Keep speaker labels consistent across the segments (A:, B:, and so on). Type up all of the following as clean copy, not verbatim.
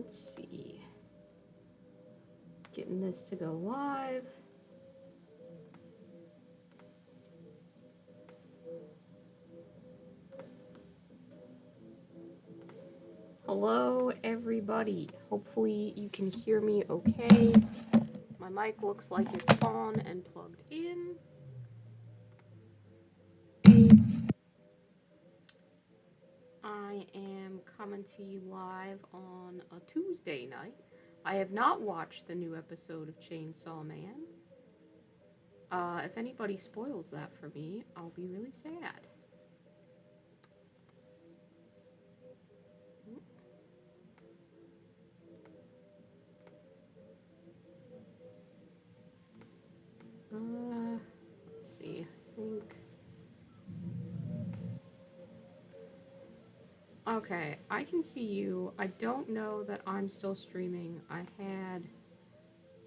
A: Let's see. Getting this to go live. Hello, everybody. Hopefully you can hear me okay. My mic looks like it's on and plugged in. I am coming to you live on a Tuesday night. I have not watched the new episode of Chainsaw Man. If anybody spoils that for me, I'll be really sad. Let's see. I think. Okay, I can see you. I don't know that I'm still streaming. I had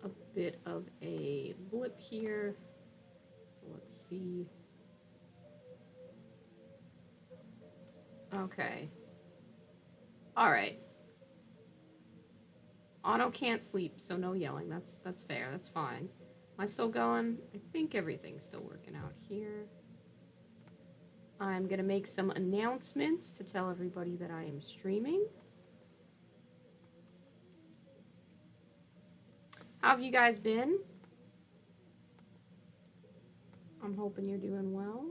A: a bit of a blip here. So let's see. Okay. Alright. Otto can't sleep, so no yelling. That's fair. That's fine. Am I still going? I think everything's still working out here. I'm going to make some announcements to tell everybody that I am streaming. How have you guys been? I'm hoping you're doing well.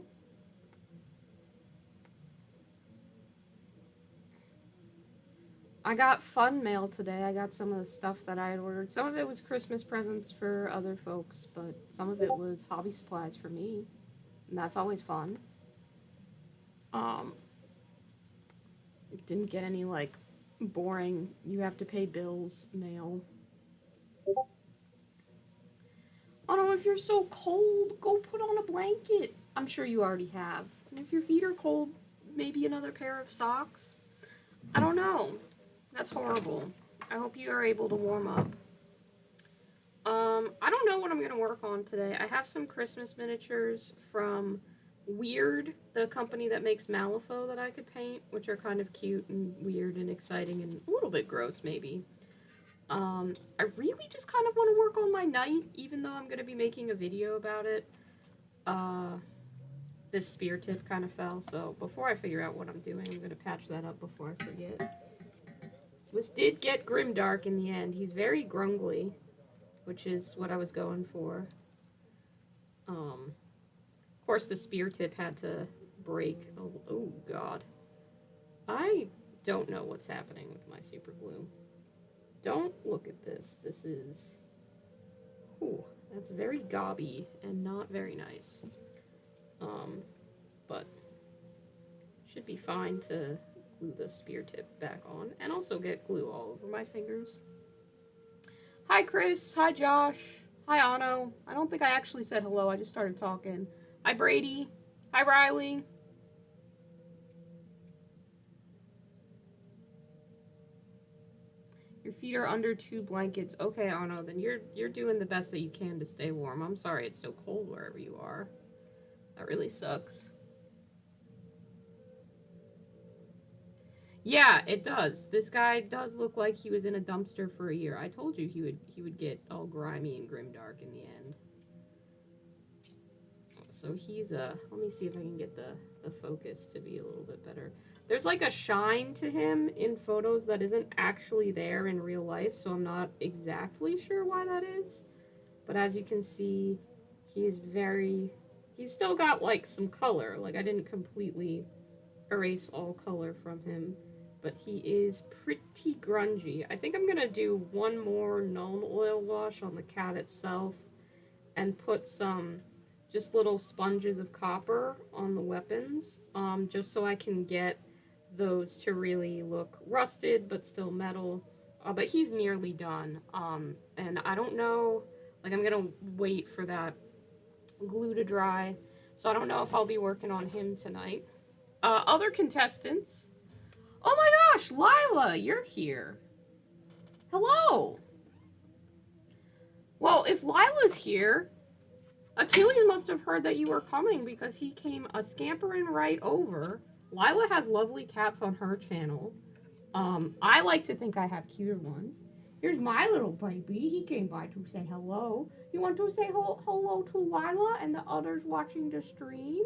A: I got fun mail today. I got some of the stuff that I had ordered. Some of it was Christmas presents for other folks, but some of it was hobby supplies for me. And that's always fun. Didn't get any, like, boring, you have to pay bills mail. Oh no, if you're so cold, go put on a blanket. I'm sure you already have. And if your feet are cold, maybe another pair of socks. I don't know. That's horrible. I hope you are able to warm up. I don't know what I'm going to work on today. I have some Christmas miniatures from Weird, the company that makes Malifaux, that I could paint, which are kind of cute and weird and exciting and a little bit gross, maybe. I really just kind of want to work on my knight, even though I'm going to be making a video about it. This spear tip kind of fell, so before I figure out what I'm doing, I'm going to patch that up before I forget. This did get grimdark in the end. He's very grungly, which is what I was going for. Of course, the spear tip had to break. Oh God. I don't know what's happening with my super glue. Don't look at this. This is... Ooh, that's very gobby and not very nice. But should be fine to glue the spear tip back on and also get glue all over my fingers. Hi, Chris. Hi, Josh. Hi, Anno. I don't think I actually said hello. I just started talking. Hi, Brady. Hi, Riley. Your feet are under 2 blankets. Okay, Anno, then you're doing the best that you can to stay warm. I'm sorry it's so cold wherever you are. That really sucks. Yeah, it does. This guy does look like he was in a dumpster for a year. I told you he would get all grimy and grimdark in the end. So he's let me see if I can get the focus to be a little bit better. There's like a shine to him in photos that isn't actually there in real life, so I'm not exactly sure why that is. But as you can see, he's still got like some color. Like I didn't completely erase all color from him, but he is pretty grungy. I think I'm gonna do one more Nuln Oil wash on the cat itself and put some just little sponges of copper on the weapons, just so I can get those to really look rusted but still metal. But he's nearly done, and I don't know, like I'm gonna wait for that glue to dry, so I don't know if I'll be working on him tonight. Other contestants. Oh my gosh, Lila, you're here. Hello. Well, if Lila's here, Achilles must have heard that you were coming because he came a scampering right over. Lila has lovely cats on her channel. I like to think I have cuter ones. Here's my little baby. He came by to say hello. You want to say hello to Lila and the others watching the stream?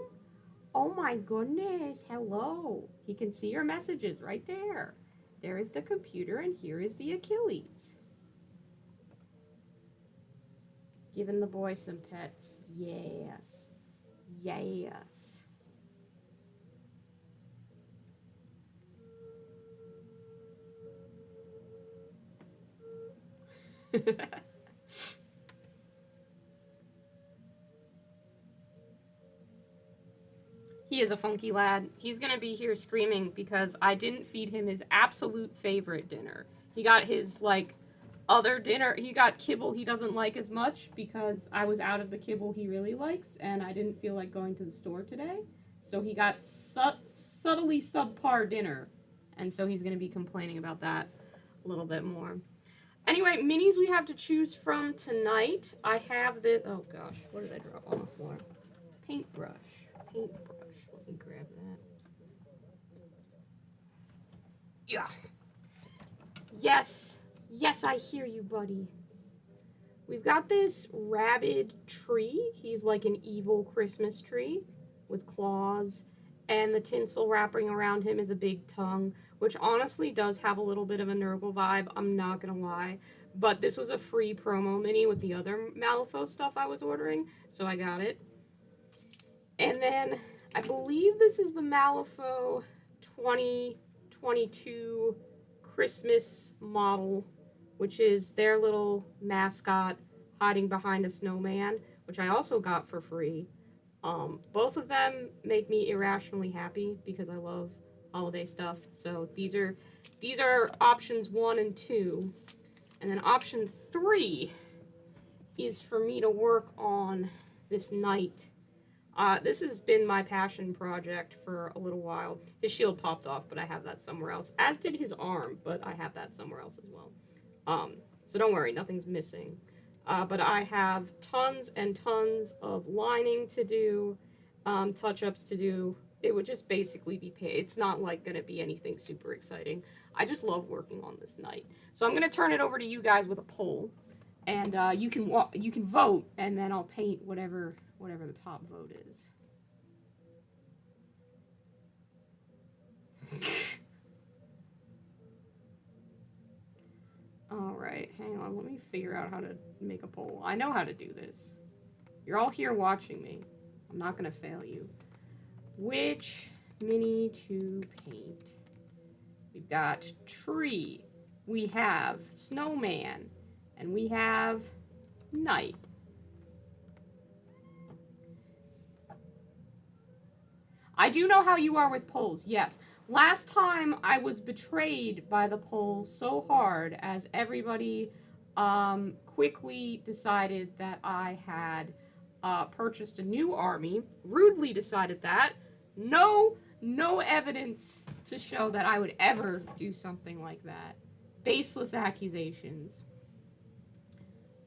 A: Oh my goodness, hello. He can see your messages right there. There is the computer and here is the Achilles. Giving the boy some pets. Yes. Yes. He is a funky lad. He's gonna be here screaming because I didn't feed him his absolute favorite dinner. He got his, like, other dinner. He got kibble he doesn't like as much because I was out of the kibble he really likes and I didn't feel like going to the store today. So he got subtly subpar dinner. And so he's gonna be complaining about that a little bit more. Anyway, minis we have to choose from tonight. I have this, oh gosh, what did I drop on the floor? Paintbrush. Let me grab that. Yeah. Yes, I hear you, buddy. We've got this rabid tree. He's like an evil Christmas tree with claws, and the tinsel wrapping around him is a big tongue, which honestly does have a little bit of a Nurgle vibe, I'm not gonna lie. But this was a free promo mini with the other Malifaux stuff I was ordering, so I got it. And then I believe this is the Malifaux 2022 Christmas model, which is their little mascot hiding behind a snowman, which I also got for free. Both of them make me irrationally happy because I love holiday stuff. So these are options 1 and 2. And then option 3 is for me to work on this knight. This has been my passion project for a little while. His shield popped off, but I have that somewhere else. As did his arm, but I have that somewhere else as well. So don't worry, nothing's missing. But I have tons and tons of lining to do, touch-ups to do. It would just basically be paid. It's not like gonna be anything super exciting. I just love working on this knight. So I'm gonna turn it over to you guys with a poll, and you can vote, and then I'll paint whatever the top vote is. Alright, hang on, let me figure out how to make a poll. I know how to do this. You're all here watching me. I'm not gonna fail you. Which mini to paint? We've got tree, we have snowman, and we have knight. I do know how you are with polls, yes. Last time I was betrayed by the poll so hard as everybody quickly decided that I had purchased a new army, rudely decided that. No evidence to show that I would ever do something like that. Baseless accusations.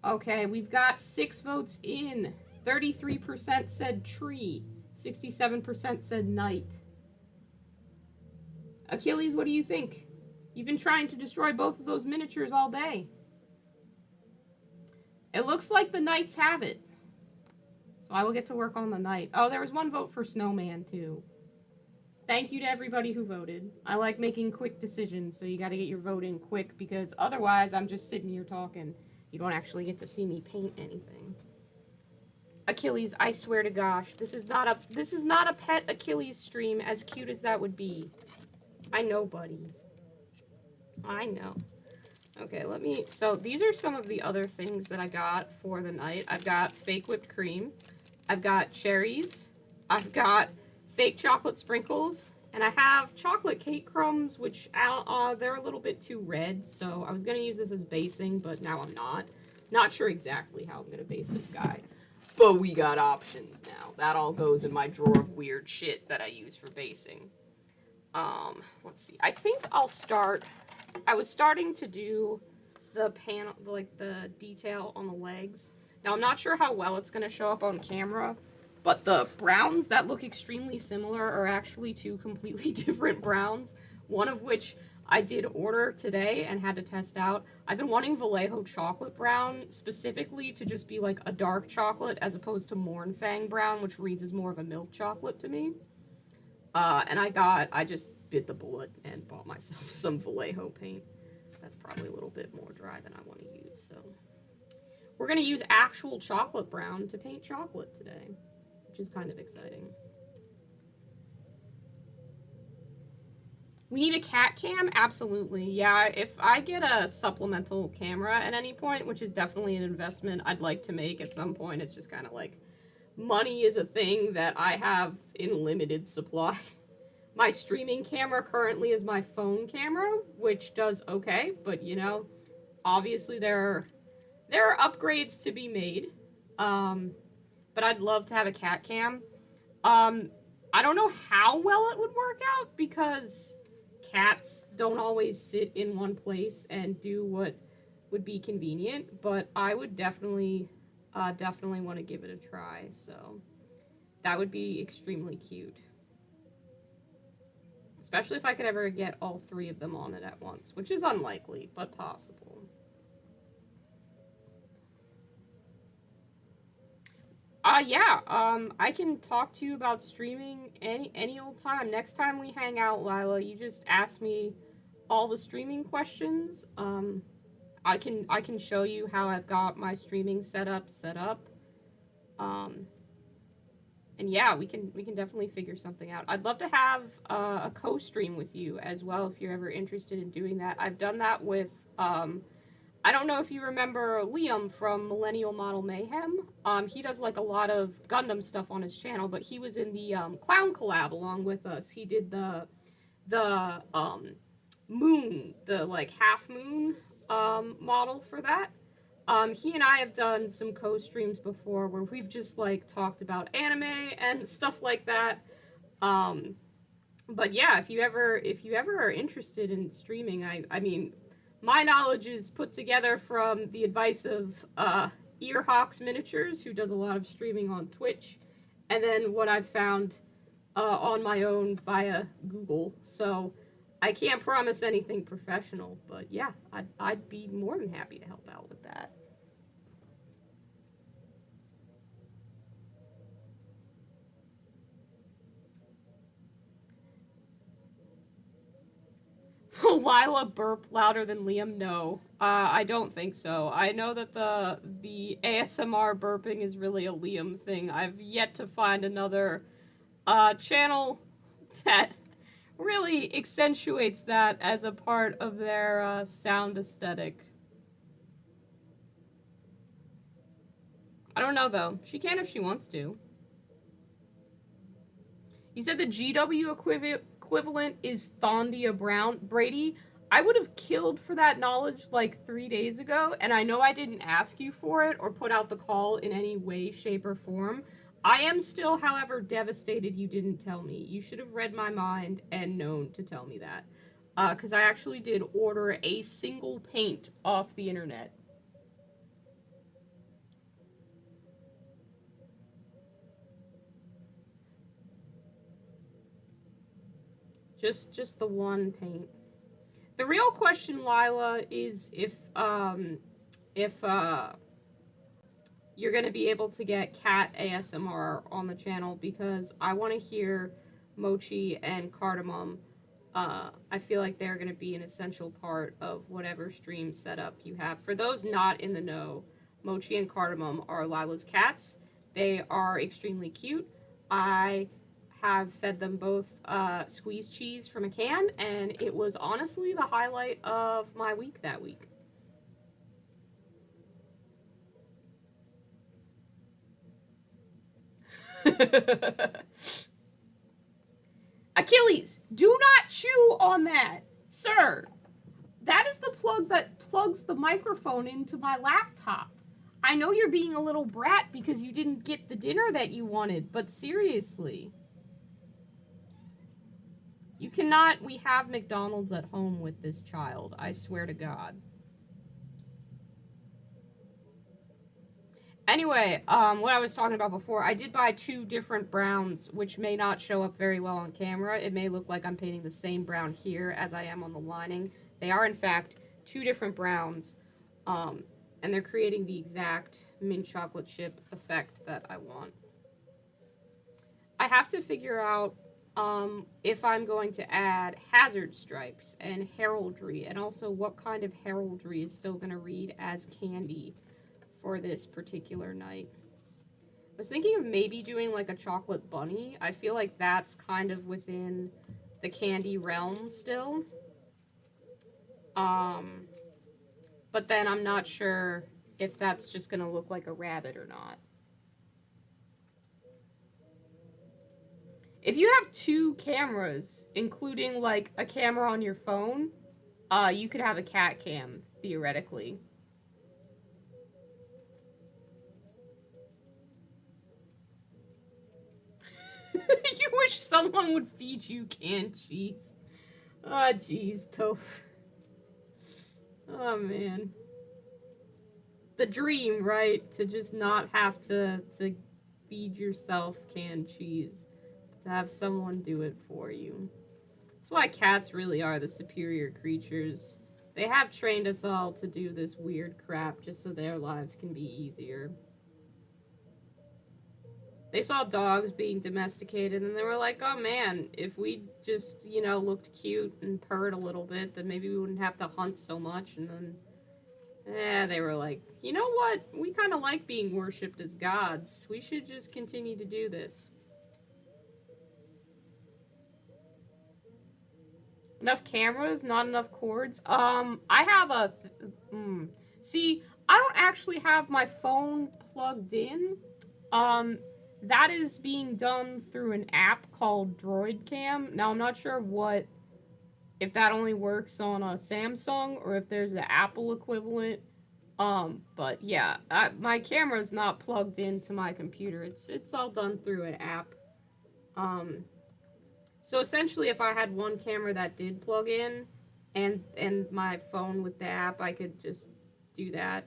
A: Okay, we've got 6 votes in. 33% said tree. 67% said knight. Achilles, what do you think? You've been trying to destroy both of those miniatures all day. It looks like the knights have it. So I will get to work on the knight. Oh, there was 1 vote for snowman, too. Thank you to everybody who voted. I like making quick decisions, so you gotta get your vote in quick, because otherwise I'm just sitting here talking. You don't actually get to see me paint anything. Achilles, I swear to gosh, this is not a pet Achilles stream, as cute as that would be. I know, buddy. I know. Okay, so these are some of the other things that I got for the night. I've got fake whipped cream. I've got cherries. I've got fake chocolate sprinkles. And I have chocolate cake crumbs, which they're a little bit too red, so I was going to use this as basing, but now I'm not. Not sure exactly how I'm going to base this guy. But we got options now. That all goes in my drawer of weird shit that I use for basing. Let's see. I think I'll start... I was starting to do the panel, like the detail on the legs. Now, I'm not sure how well it's going to show up on camera, but the browns that look extremely similar are actually 2 completely different browns, one of which I did order today and had to test out. I've been wanting Vallejo chocolate brown specifically to just be like a dark chocolate as opposed to Mornfang brown, which reads as more of a milk chocolate to me. And I just bit the bullet and bought myself some Vallejo paint. That's probably a little bit more dry than I want to use, so. We're gonna use actual chocolate brown to paint chocolate today, which is kind of exciting. We need a cat cam? Absolutely. Yeah, if I get a supplemental camera at any point, which is definitely an investment I'd like to make at some point, it's just kind of like, money is a thing that I have in limited supply. My streaming camera currently is my phone camera, which does okay, but you know, obviously there are upgrades to be made. But I'd love to have a cat cam. I don't know how well it would work out because cats don't always sit in one place and do what would be convenient, but I would definitely want to give it a try, so that would be extremely cute. Especially if I could ever get all three of them on it at once, which is unlikely, but possible. I can talk to you about streaming any old time. Next time we hang out, Lila, you just ask me all the streaming questions. I can show you how I've got my streaming set up. And yeah, we can definitely figure something out. I'd love to have a co-stream with you as well if you're ever interested in doing that. I've done that with I don't know if you remember Liam from Millennial Model Mayhem. He does like a lot of Gundam stuff on his channel, but he was in the Clown collab along with us. He did the moon, the like half moon model for that. He and I have done some co-streams before where we've just like talked about anime and stuff like that. But yeah, if you ever are interested in streaming, I mean, my knowledge is put together from the advice of Earhawks Miniatures, who does a lot of streaming on Twitch, and then what I've found on my own via Google. So I can't promise anything professional, but yeah, I'd be more than happy to help out with that. Will Lila burp louder than Liam? No, I don't think so. I know that the ASMR burping is really a Liam thing. I've yet to find another channel that really accentuates that as a part of their sound aesthetic. I don't know though. She can if she wants to. You said the GW equivalent is Thondia Brown. Brady, I would have killed for that knowledge like 3 days ago, and I know I didn't ask you for it or put out the call in any way, shape, or form. I am still, however, devastated you didn't tell me. You should have read my mind and known to tell me that. Because I actually did order a single paint off the internet. Just the one paint. The real question, Lila, is if you're gonna be able to get cat ASMR on the channel, because I want to hear Mochi and Cardamom. I feel like they're gonna be an essential part of whatever stream setup you have. For those not in the know, Mochi and Cardamom are Lila's cats. They are extremely cute. I have fed them both squeezed cheese from a can, and it was honestly the highlight of my week that week. Achilles, do not chew on that, sir. That is the plug that plugs the microphone into my laptop. I know you're being a little brat because you didn't get the dinner that you wanted, but seriously. You cannot, we have McDonald's at home with this child, I swear to God. Anyway, what I was talking about before, I did buy 2 different browns, which may not show up very well on camera. It may look like I'm painting the same brown here as I am on the lining. They are, in fact, 2 different browns, and they're creating the exact mint chocolate chip effect that I want. I have to figure out if I'm going to add hazard stripes and heraldry, and also what kind of heraldry is still going to read as candy for this particular night. I was thinking of maybe doing like a chocolate bunny. I feel like that's kind of within the candy realm still. But then I'm not sure if that's just gonna look like a rabbit or not. If you have 2 cameras, including like a camera on your phone, you could have a cat cam, theoretically. You wish someone would feed you canned cheese. Oh, jeez, Toph. Oh, man. The dream, right? To just not have to feed yourself canned cheese. To have someone do it for you. That's why cats really are the superior creatures. They have trained us all to do this weird crap just so their lives can be easier. They saw dogs being domesticated and they were like, oh man, if we just, you know, looked cute and purred a little bit, then maybe we wouldn't have to hunt so much. And then, they were like, you know what? We kind of like being worshipped as gods. We should just continue to do this. Enough cameras, not enough cords. I have a... See, I don't actually have my phone plugged in. That is being done through an app called DroidCam. Now, I'm not sure if that only works on a Samsung or if there's an Apple equivalent. But yeah, my camera's not plugged into my computer. It's all done through an app. So essentially, if I had one camera that did plug in and my phone with the app, I could just do that.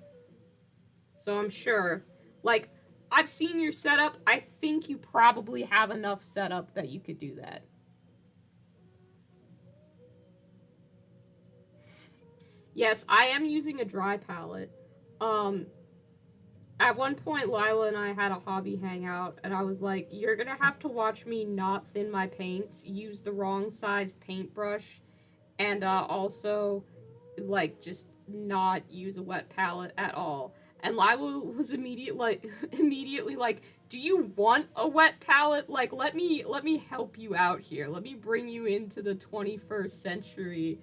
A: So I'm sure, like, I've seen your setup. I think you probably have enough setup that you could do that. Yes, I am using a dry palette. At one point, Lila and I had a hobby hangout, and I was like, you're gonna have to watch me not thin my paints, use the wrong size paintbrush, and also, like, just not use a wet palette at all. And Lila was immediately like, do you want a wet palette? Like, let me help you out here. Let me bring you into the 21st century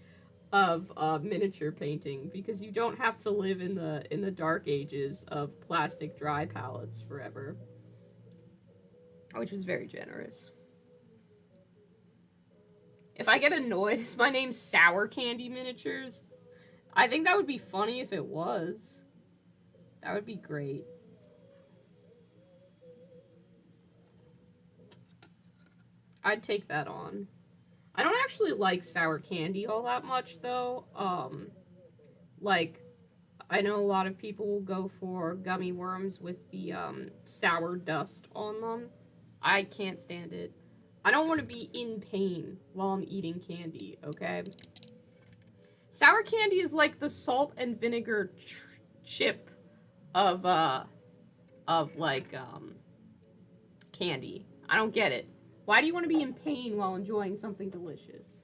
A: of miniature painting, because you don't have to live in the dark ages of plastic dry palettes forever. Which was very generous. If I get annoyed, is my name Sour Candy Miniatures? I think that would be funny if it was. That would be great. I'd take that on. I don't actually like sour candy all that much, though. Like, I know a lot of people will go for gummy worms with the, sour dust on them. I can't stand it. I don't want to be in pain while I'm eating candy, okay? Sour candy is like the salt and vinegar chip of candy. I don't get it. Why do you want to be in pain while enjoying something delicious?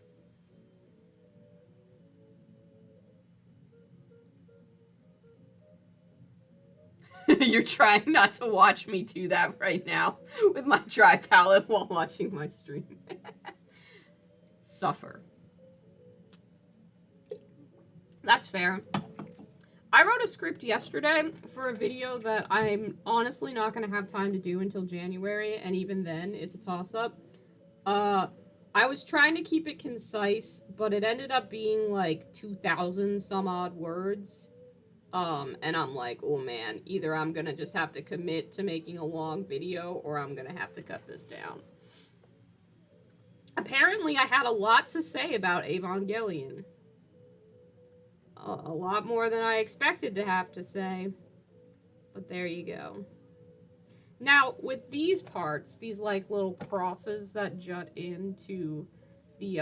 A: You're trying not to watch me do that right now with my dry palette while watching my stream. Suffer. That's fair. I wrote a script yesterday for a video that I'm honestly not going to have time to do until January, and even then, it's a toss-up. I was trying to keep it concise, but it ended up being like 2,000 some odd words. And I'm like, oh man, either I'm going to just have to commit to making a long video, or I'm going to have to cut this down. Apparently, I had a lot to say about Evangelion. A lot more than I expected to have to say. But there you go. Now, with these parts, these like little crosses that jut into the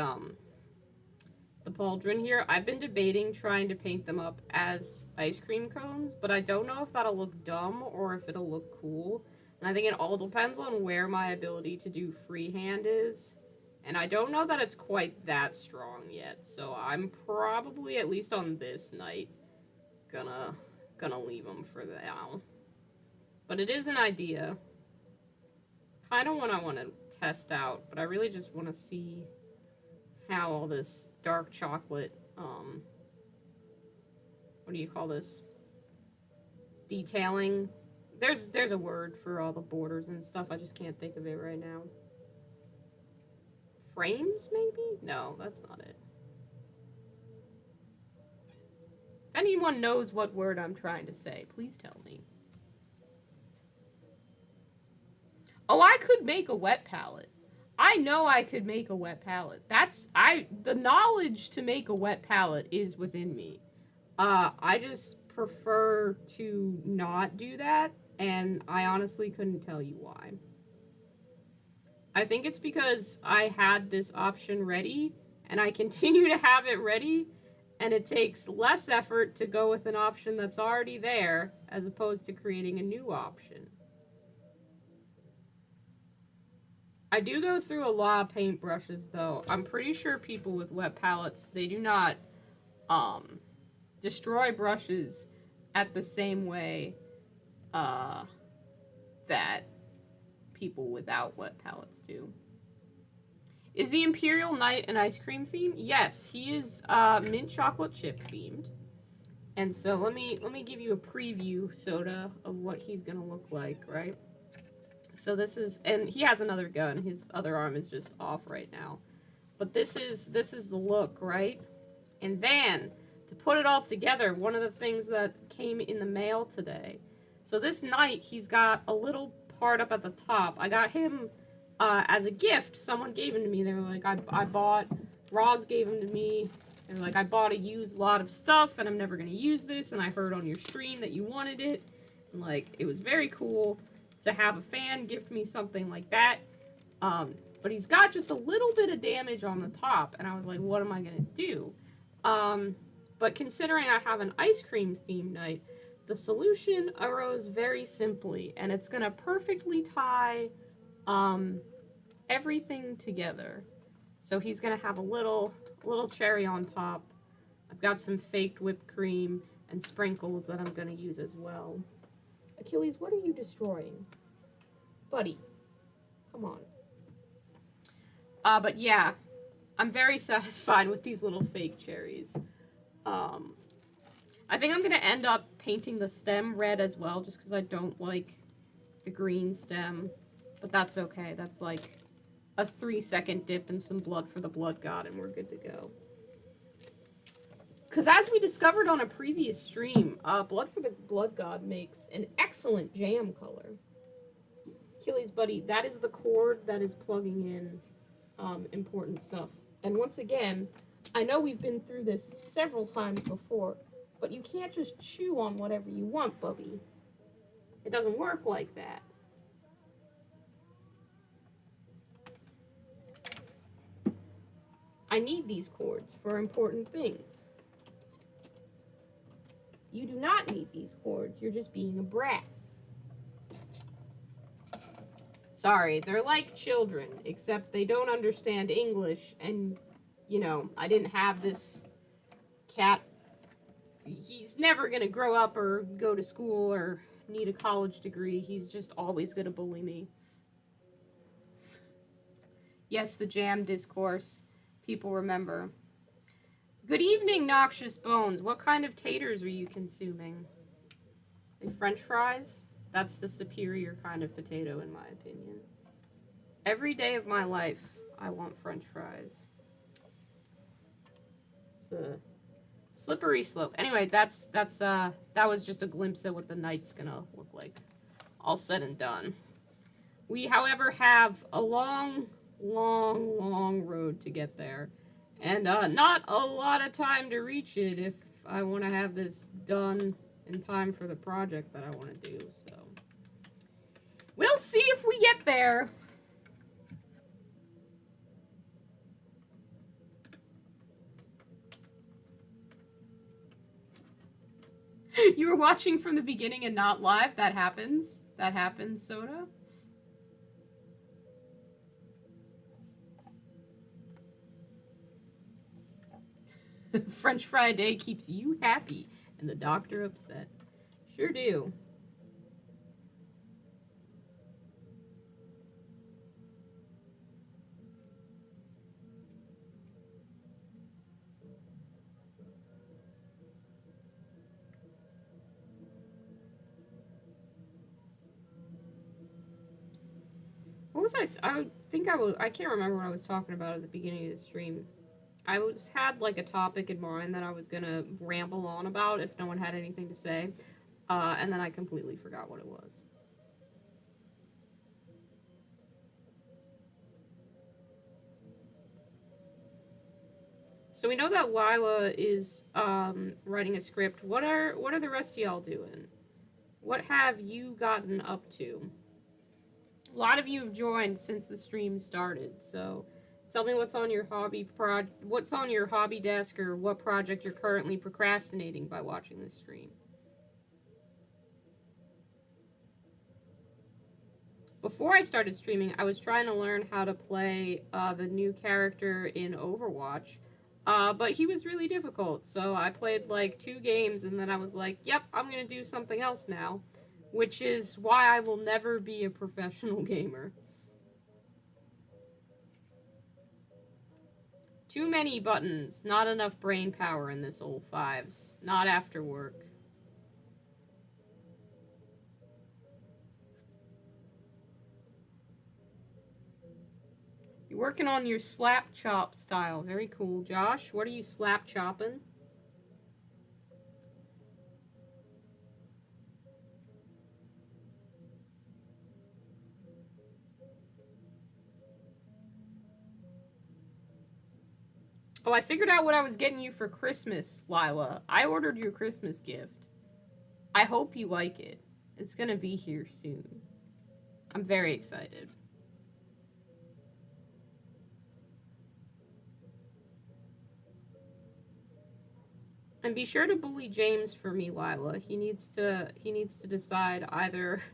A: pauldron here, I've been debating trying to paint them up as ice cream cones, but I don't know if that'll look dumb or if it'll look cool. And I think it all depends on where my ability to do freehand is. And I don't know that it's quite that strong yet, so I'm probably, at least on this night, gonna leave them for now. But it is an idea. Kind of one I want to test out, but I really just want to see how all this dark chocolate, what do you call this? Detailing. There's a word for all the borders and stuff. I just can't think of it right now. Frames, maybe? No, that's not it. If anyone knows what word I'm trying to say, please tell me. Oh, I could make a wet palette. I know I could make a wet palette. The knowledge to make a wet palette is within me. I just prefer to not do that, and I honestly couldn't tell you why. I think it's because I had this option ready, and I continue to have it ready, and it takes less effort to go with an option that's already there, as opposed to creating a new option. I do go through a lot of paintbrushes, though. I'm pretty sure people with wet palettes, they do not destroy brushes at the same way that people without wet palettes do. Is the Imperial Knight an ice cream theme? Yes, he is mint chocolate chip themed. And so let me give you a preview, Soda, of what he's gonna look like, right? So this is, and he has another gun. His other arm is just off right now. But this is the look, right? And then, to put it all together, one of the things that came in the mail today. So this knight, he's got a little part up at the top. I got him as a gift. Someone gave him to me. They were like, I bought, Roz gave him to me. They were like, I bought a used lot of stuff, and I'm never going to use this, and I heard on your stream that you wanted it. And, like, it was very cool to have a fan gift me something like that. But he's got just a little bit of damage on the top, and I was like, what am I gonna do? But considering I have an ice cream theme night, the solution arose very simply, and it's gonna perfectly tie everything together. So he's gonna have a little cherry on top. I've got some faked whipped cream and sprinkles that I'm gonna use as well. Achilles, what are you destroying? Buddy, come on. But yeah, I'm very satisfied with these little fake cherries. I think I'm gonna end up painting the stem red as well, just because I don't like the green stem. But that's okay, that's like a 3-second dip in some blood for the blood god, and we're good to go. Because as we discovered on a previous stream, Blood for the Blood God makes an excellent jam color. Achilles, buddy, that is the cord that is plugging in important stuff. And once again, I know we've been through this several times before, but you can't just chew on whatever you want, Bubby. It doesn't work like that. I need these cords for important things. You do not need these cords. You're just being a brat. Sorry, they're like children, except they don't understand English, and, you know, I didn't have this cat. He's never gonna grow up or go to school or need a college degree. He's just always gonna bully me. Yes, the jam discourse. People remember. Good evening, Noxious Bones. What kind of taters are you consuming? French fries? That's the superior kind of potato, in my opinion. Every day of my life, I want French fries. It's a slippery slope. Anyway, that was just a glimpse at what the night's gonna look like, all said and done. We, however, have a long road to get there. And not a lot of time to reach it if I want to have this done in time for the project that I want to do, so. We'll see if we get there. You were watching from the beginning and not live? That happens. That happens, Soda. French fry day keeps you happy and the doctor upset. Sure do. What was I think I can't remember what I was talking about at the beginning of the stream. I had like a topic in mind that I was gonna ramble on about if no one had anything to say, and then I completely forgot what it was. So we know that Lila is writing a script. What are the rest of y'all doing? What have you gotten up to? A lot of you have joined since the stream started, so tell me what's on your hobby desk, or what project you're currently procrastinating by watching this stream. Before I started streaming, I was trying to learn how to play the new character in Overwatch, but he was really difficult, so I played like 2 games and then I was like, yep, I'm gonna do something else now, which is why I will never be a professional gamer. Too many buttons, not enough brain power in this old fives, not after work. You're working on your slap chop style. Very cool. Josh, what are you slap chopping? Oh, I figured out what I was getting you for Christmas, Lila. I ordered your Christmas gift. I hope you like it. It's gonna be here soon. I'm very excited. And be sure to bully James for me, Lila. He needs to decide either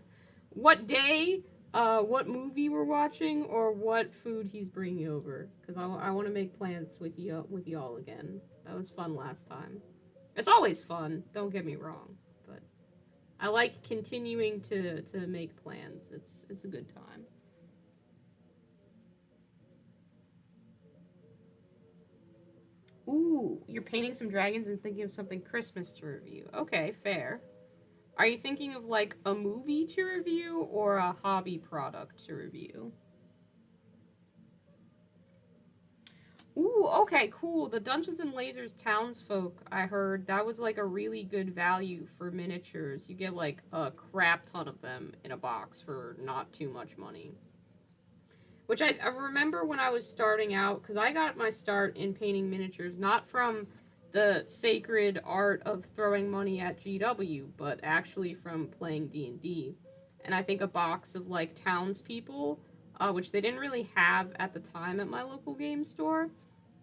A: what day, what movie we're watching, or what food he's bringing over. Because I want to make plans with y'all again. That was fun last time. It's always fun. Don't get me wrong, but I like continuing to make plans. It's a good time. Ooh, you're painting some dragons and thinking of something Christmas to review. Okay, fair. Are you thinking of like a movie to review or a hobby product to review? Ooh, okay, cool. The Dungeons and Lasers Townsfolk, I heard, that was like a really good value for miniatures. You get like a crap ton of them in a box for not too much money. Which I remember when I was starting out, because I got my start in painting miniatures, not from the sacred art of throwing money at GW, but actually from playing D&D. And I think a box of, like, townspeople, which they didn't really have at the time at my local game store,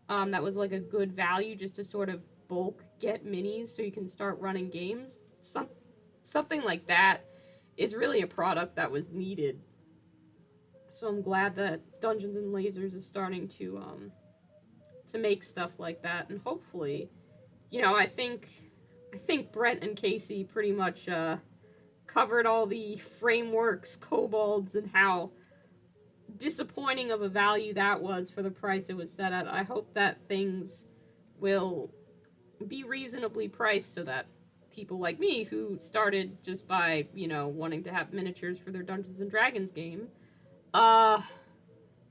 A: that was, like, a good value just to sort of bulk get minis so you can start running games. Something like that is really a product that was needed. So I'm glad that Dungeons and Lasers is starting to make stuff like that, and hopefully, you know, I think Brent and Casey pretty much covered all the frameworks, kobolds, and how disappointing of a value that was for the price it was set at. I hope that things will be reasonably priced so that people like me who started just by, you know, wanting to have miniatures for their Dungeons and Dragons game,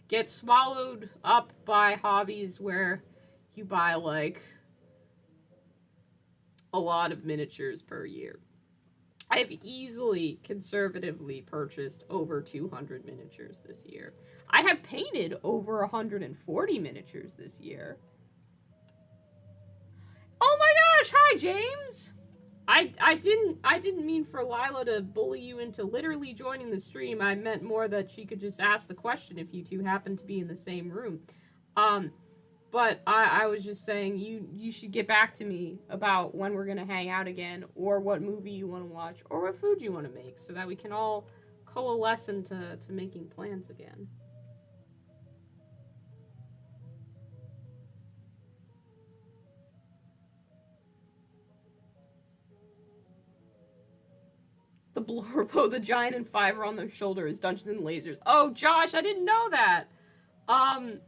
A: get swallowed up by hobbies where you buy, like, a lot of miniatures per year. I have easily, conservatively purchased over 200 miniatures this year. I have painted over 140 miniatures this year. Oh my gosh, hi, James! I didn't mean for Lila to bully you into literally joining the stream. I meant more that she could just ask the question if you two happen to be in the same room. Um, but I was just saying you should get back to me about when we're gonna hang out again, or what movie you want to watch, or what food you want to make, so that we can all coalesce into making plans again. The Blorbo, the giant, and Fiverr on their shoulder is Dungeons and Lasers. Oh, Josh, I didn't know that. Um,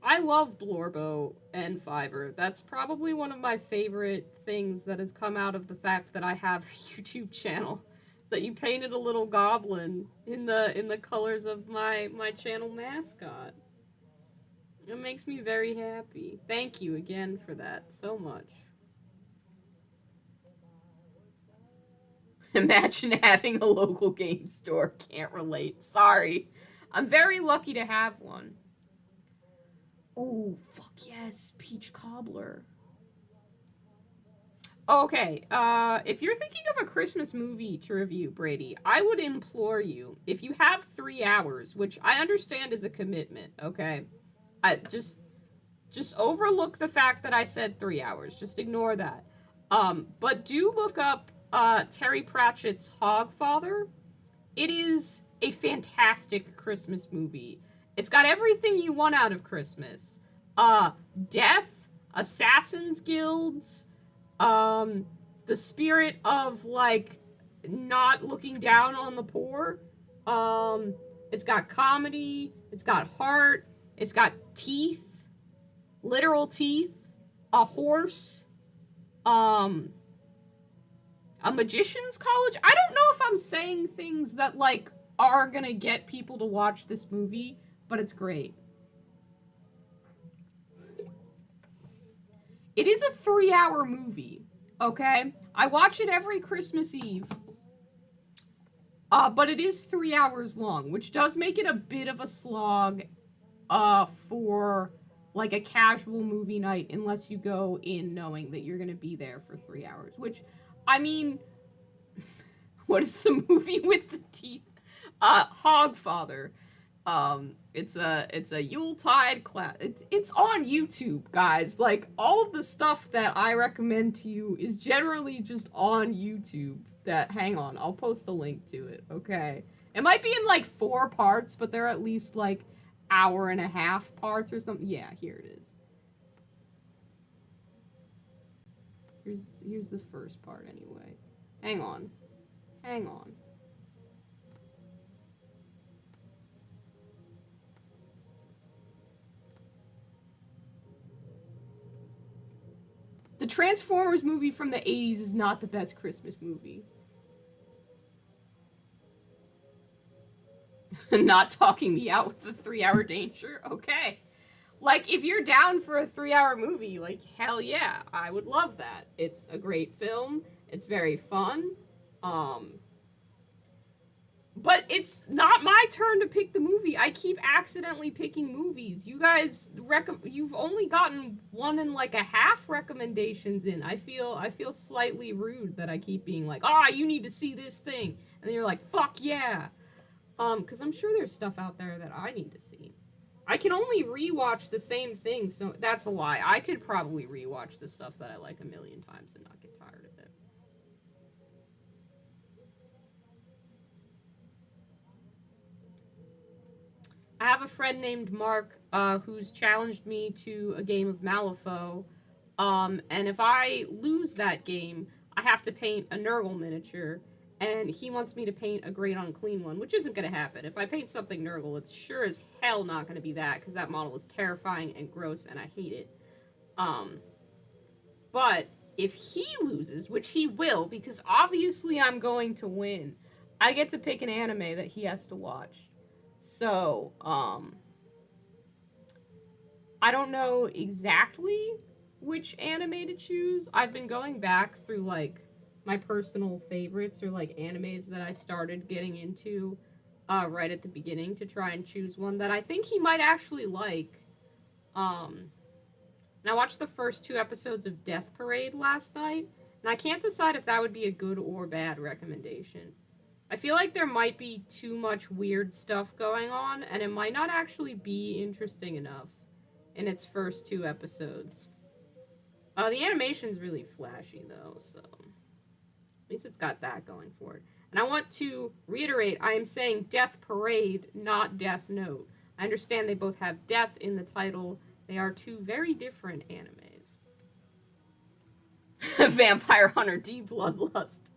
A: I love Blorbo and Fiverr. That's probably one of my favorite things that has come out of the fact that I have a YouTube channel. That you painted a little goblin in the colors of my channel mascot. It makes me very happy. Thank you again for that so much. Imagine having a local game store. Can't relate. Sorry. I'm very lucky to have one. Oh, fuck yes. Peach cobbler. Okay, if you're thinking of a Christmas movie to review, Brady, I would implore you, if you have 3 hours, which I understand is a commitment, okay? Just overlook the fact that I said 3 hours. Just ignore that. But do look up Terry Pratchett's Hogfather. It is a fantastic Christmas movie. It's got everything you want out of Christmas. Death, assassins guilds, the spirit of, like, not looking down on the poor. It's got comedy, it's got heart, it's got teeth, literal teeth, a horse, a magician's college. I don't know if I'm saying things that, like, are gonna get people to watch this movie, but it's great. It is a 3-hour movie, okay? I watch it every Christmas Eve. But it is 3 hours long, which does make it a bit of a slog for, like, a casual movie night, unless you go in knowing that you're gonna be there for 3 hours. Which, I mean, what is the movie with the teeth? Hogfather. It's a Yuletide class. It's on YouTube, guys. Like, all of the stuff that I recommend to you is generally just on YouTube. Hang on, I'll post a link to it, okay? It might be in, like, 4 parts, but they're at least, like, hour-and-a-half parts or something. Yeah, here it is. Here's the first part, anyway. Hang on. The Transformers movie from the 80s is not the best Christmas movie. Not talking me out with the 3-hour danger? Okay. Like, if you're down for a 3-hour movie, like, hell yeah, I would love that. It's a great film. It's very fun. But it's not my turn to pick the movie. I keep accidentally picking movies. You guys you've only gotten 1.5 recommendations in. I feel slightly rude that I keep being like, you need to see this thing. And then you're like, fuck yeah. Because I'm sure there's stuff out there that I need to see. I can only rewatch the same thing, so that's a lie. I could probably rewatch the stuff that I like a million times and not get tired of it. I have a friend named Mark who's challenged me to a game of Malifaux, and if I lose that game, I have to paint a Nurgle miniature, and he wants me to paint a Great Unclean one, which isn't going to happen. If I paint something Nurgle, it's sure as hell not going to be that, because that model is terrifying and gross, and I hate it. But if he loses, which he will, because obviously I'm going to win, I get to pick an anime that he has to watch. So, I don't know exactly which anime to choose. I've been going back through, like, my personal favorites, or, like, animes that I started getting into right at the beginning, to try and choose one that I think he might actually like. And I watched the first 2 episodes of Death Parade last night, And I can't decide if that would be a good or bad recommendation. I feel like there might be too much weird stuff going on, and it might not actually be interesting enough in its first 2 episodes. The animation's really flashy, though, so at least it's got that going for it. And I want to reiterate, I am saying Death Parade, not Death Note. I understand they both have death in the title. They are 2 very different animes. Vampire Hunter D Bloodlust.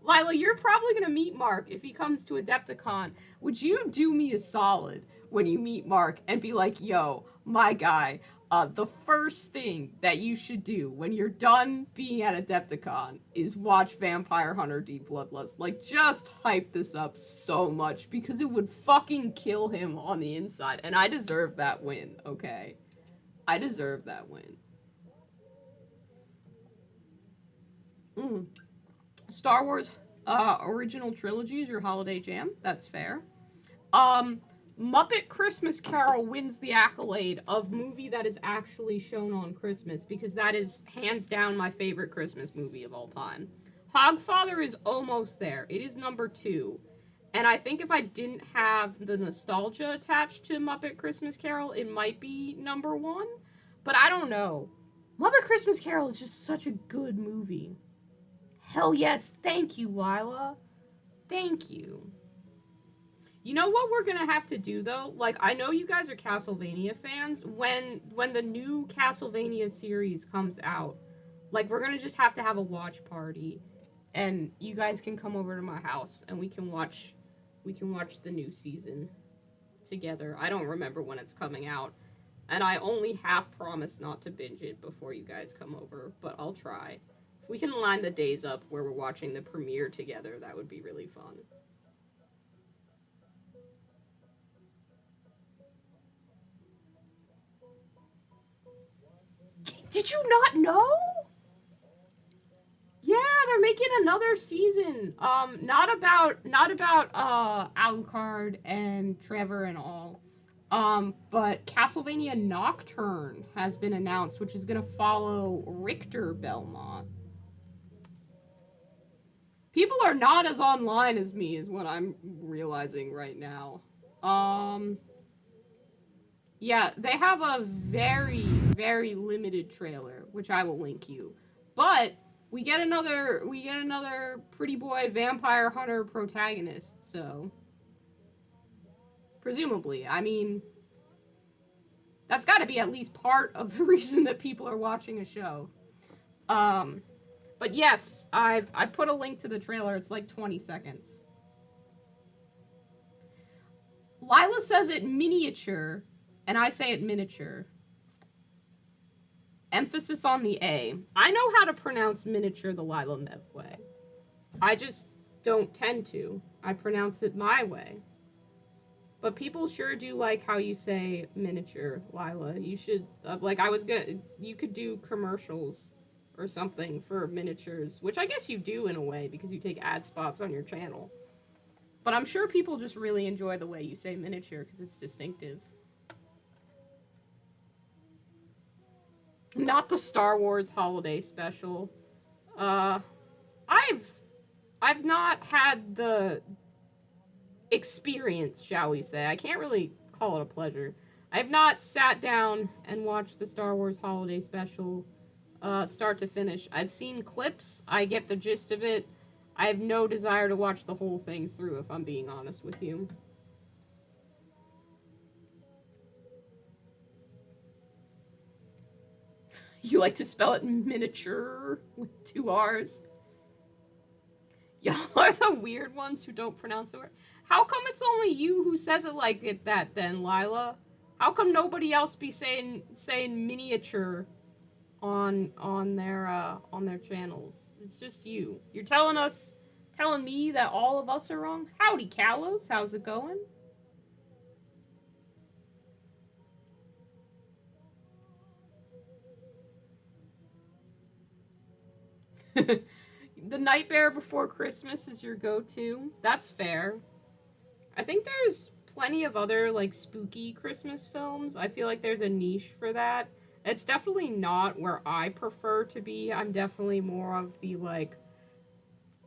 A: Lila, you're probably going to meet Mark if he comes to Adepticon. Would you do me a solid when you meet Mark and be like, yo, my guy, the first thing that you should do when you're done being at Adepticon is watch Vampire Hunter D Bloodlust. Like, just hype this up so much because it would fucking kill him on the inside. And I deserve that win, okay? I deserve that win. Star Wars original trilogy is your holiday jam. That's fair. Muppet Christmas Carol wins the accolade of movie that is actually shown on Christmas because that is hands down my favorite Christmas movie of all time. Hogfather is almost there. It is number 2. And I think if I didn't have the nostalgia attached to Muppet Christmas Carol, it might be number 1. But I don't know. Muppet Christmas Carol is just such a good movie. Hell yes, thank you, Lila. Thank you. You know what we're gonna have to do, though? Like, I know you guys are Castlevania fans. When the new Castlevania series comes out, like, we're gonna just have to have a watch party. And you guys can come over to my house, and we can watch the new season together. I don't remember when it's coming out. And I only half promise not to binge it before you guys come over, but I'll try. If we can line the days up where we're watching the premiere together, that would be really fun. Did you not know? Yeah, they're making another season. Not about Alucard and Trevor and all. But Castlevania Nocturne has been announced, which is gonna follow Richter Belmont. People are not as online as me, is what I'm realizing right now. Yeah, they have a very, very limited trailer, which I will link you. But we get another pretty boy vampire hunter protagonist, so presumably, I mean, that's got to be at least part of the reason that people are watching a show. But yes, I put a link to the trailer. It's like 20 seconds. Lila says it miniature, and I say it miniature. Emphasis on the A. I know how to pronounce miniature the Lila Mev way. I just don't tend to. I pronounce it my way. But people sure do like how you say miniature, Lila. You should, you could do commercials or something for miniatures, which I guess you do in a way because you take ad spots on your channel. But I'm sure people just really enjoy the way you say miniature because it's distinctive. Not the Star Wars holiday special. I've not had the experience, shall we say. I can't really call it a pleasure. I have not sat down and watched the Star Wars holiday special start to finish. I've seen clips. I get the gist of it. I have no desire to watch the whole thing through, if I'm being honest with you. You like to spell it miniature with 2 R's? Y'all are the weird ones who don't pronounce the word. How come it's only you who says it like that then, Lila? How come nobody else be saying miniature on their channels? It's just you. You're telling me that all of us are wrong? Howdy, Kalos. How's it going? The Nightmare Before Christmas is your go-to. That's fair. I think there's plenty of other, like, spooky Christmas films. I feel like there's a niche for that. It's definitely not where I prefer to be. I'm definitely more of the, like,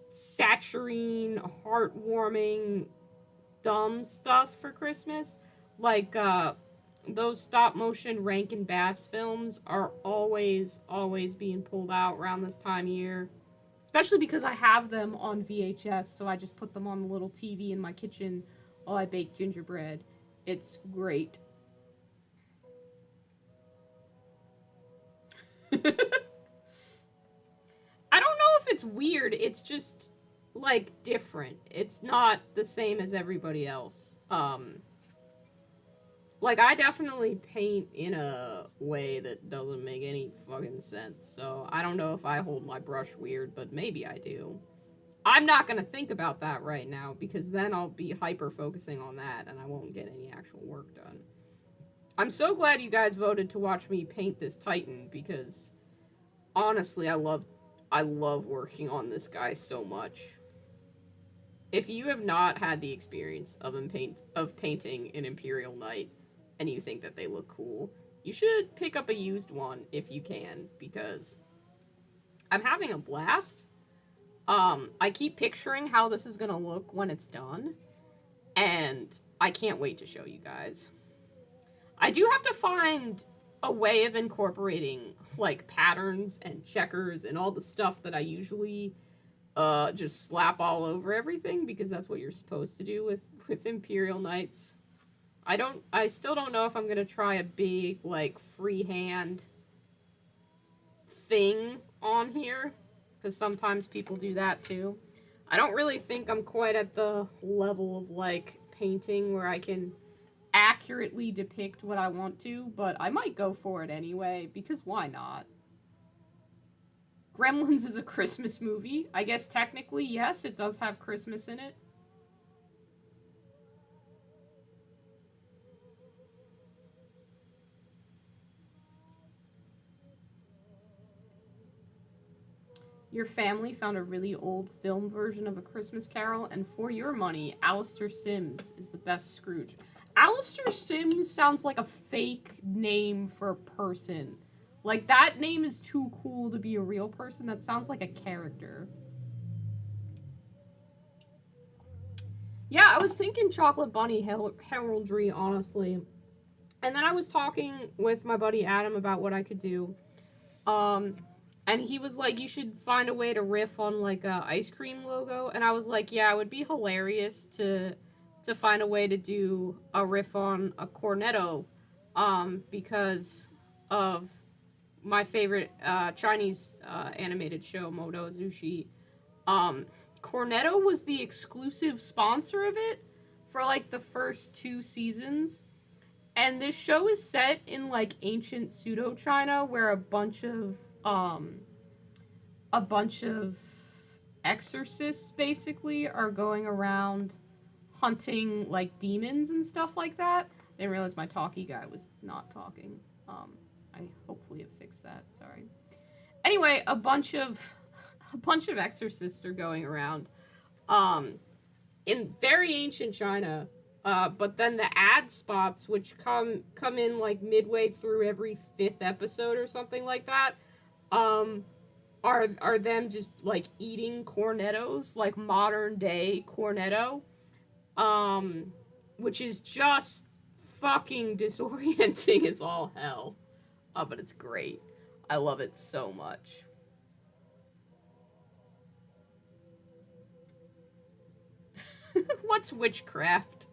A: saccharine, heartwarming, dumb stuff for Christmas. Like, those stop motion Rankin Bass films are always being pulled out around this time of year. Especially because I have them on VHS, so I just put them on the little TV in my kitchen while I bake gingerbread. It's great. I don't know if it's weird, it's just, like, different. It's not the same as everybody else. Like, I definitely paint in a way that doesn't make any fucking sense, so I don't know if I hold my brush weird, but maybe I do. I'm not gonna think about that right now, because then I'll be hyper focusing on that, and I won't get any actual work done. I'm so glad you guys voted to watch me paint this Titan, because honestly, I love working on this guy so much. If you have not had the experience of painting an Imperial Knight and you think that they look cool, you should pick up a used one if you can, because I'm having a blast. I keep picturing how this is gonna look when it's done, and I can't wait to show you guys. I do have to find a way of incorporating, like, patterns and checkers and all the stuff that I usually just slap all over everything, because that's what you're supposed to do with Imperial Knights. I still don't know if I'm gonna try a big, like, freehand thing on here, because sometimes people do that too. I don't really think I'm quite at the level of, like, painting where I can accurately depict what I want to, but I might go for it anyway, because why not? Gremlins is a Christmas movie. I guess technically, yes, it does have Christmas in it. Your family found a really old film version of A Christmas Carol, and for your money, Alistair Sims is the best Scrooge. Alistair Sims sounds like a fake name for a person. Like, that name is too cool to be a real person. That sounds like a character. Yeah, I was thinking Chocolate Bunny heraldry, honestly. And then I was talking with my buddy Adam about what I could do. Um, and he was like, you should find a way to riff on, like, a ice cream logo. And I was like, yeah, it would be hilarious to find a way to do a riff on a cornetto, because of my favorite Chinese animated show, Moto Azushi. Um, Cornetto was the exclusive sponsor of it for, like, the first 2 seasons. And this show is set in, like, ancient pseudo China, where a bunch of exorcists basically are going around hunting, like, demons and stuff like that. I didn't realize my talkie guy was not talking. I hopefully have fixed that. Sorry. Anyway, a bunch of exorcists are going around, in very ancient China. But then the ad spots, which come in, like, midway through every 5th episode or something like that, are them just, like, eating cornettos, like modern day cornetto, which is just fucking disorienting as all hell. But it's great. I love it so much. What's witchcraft?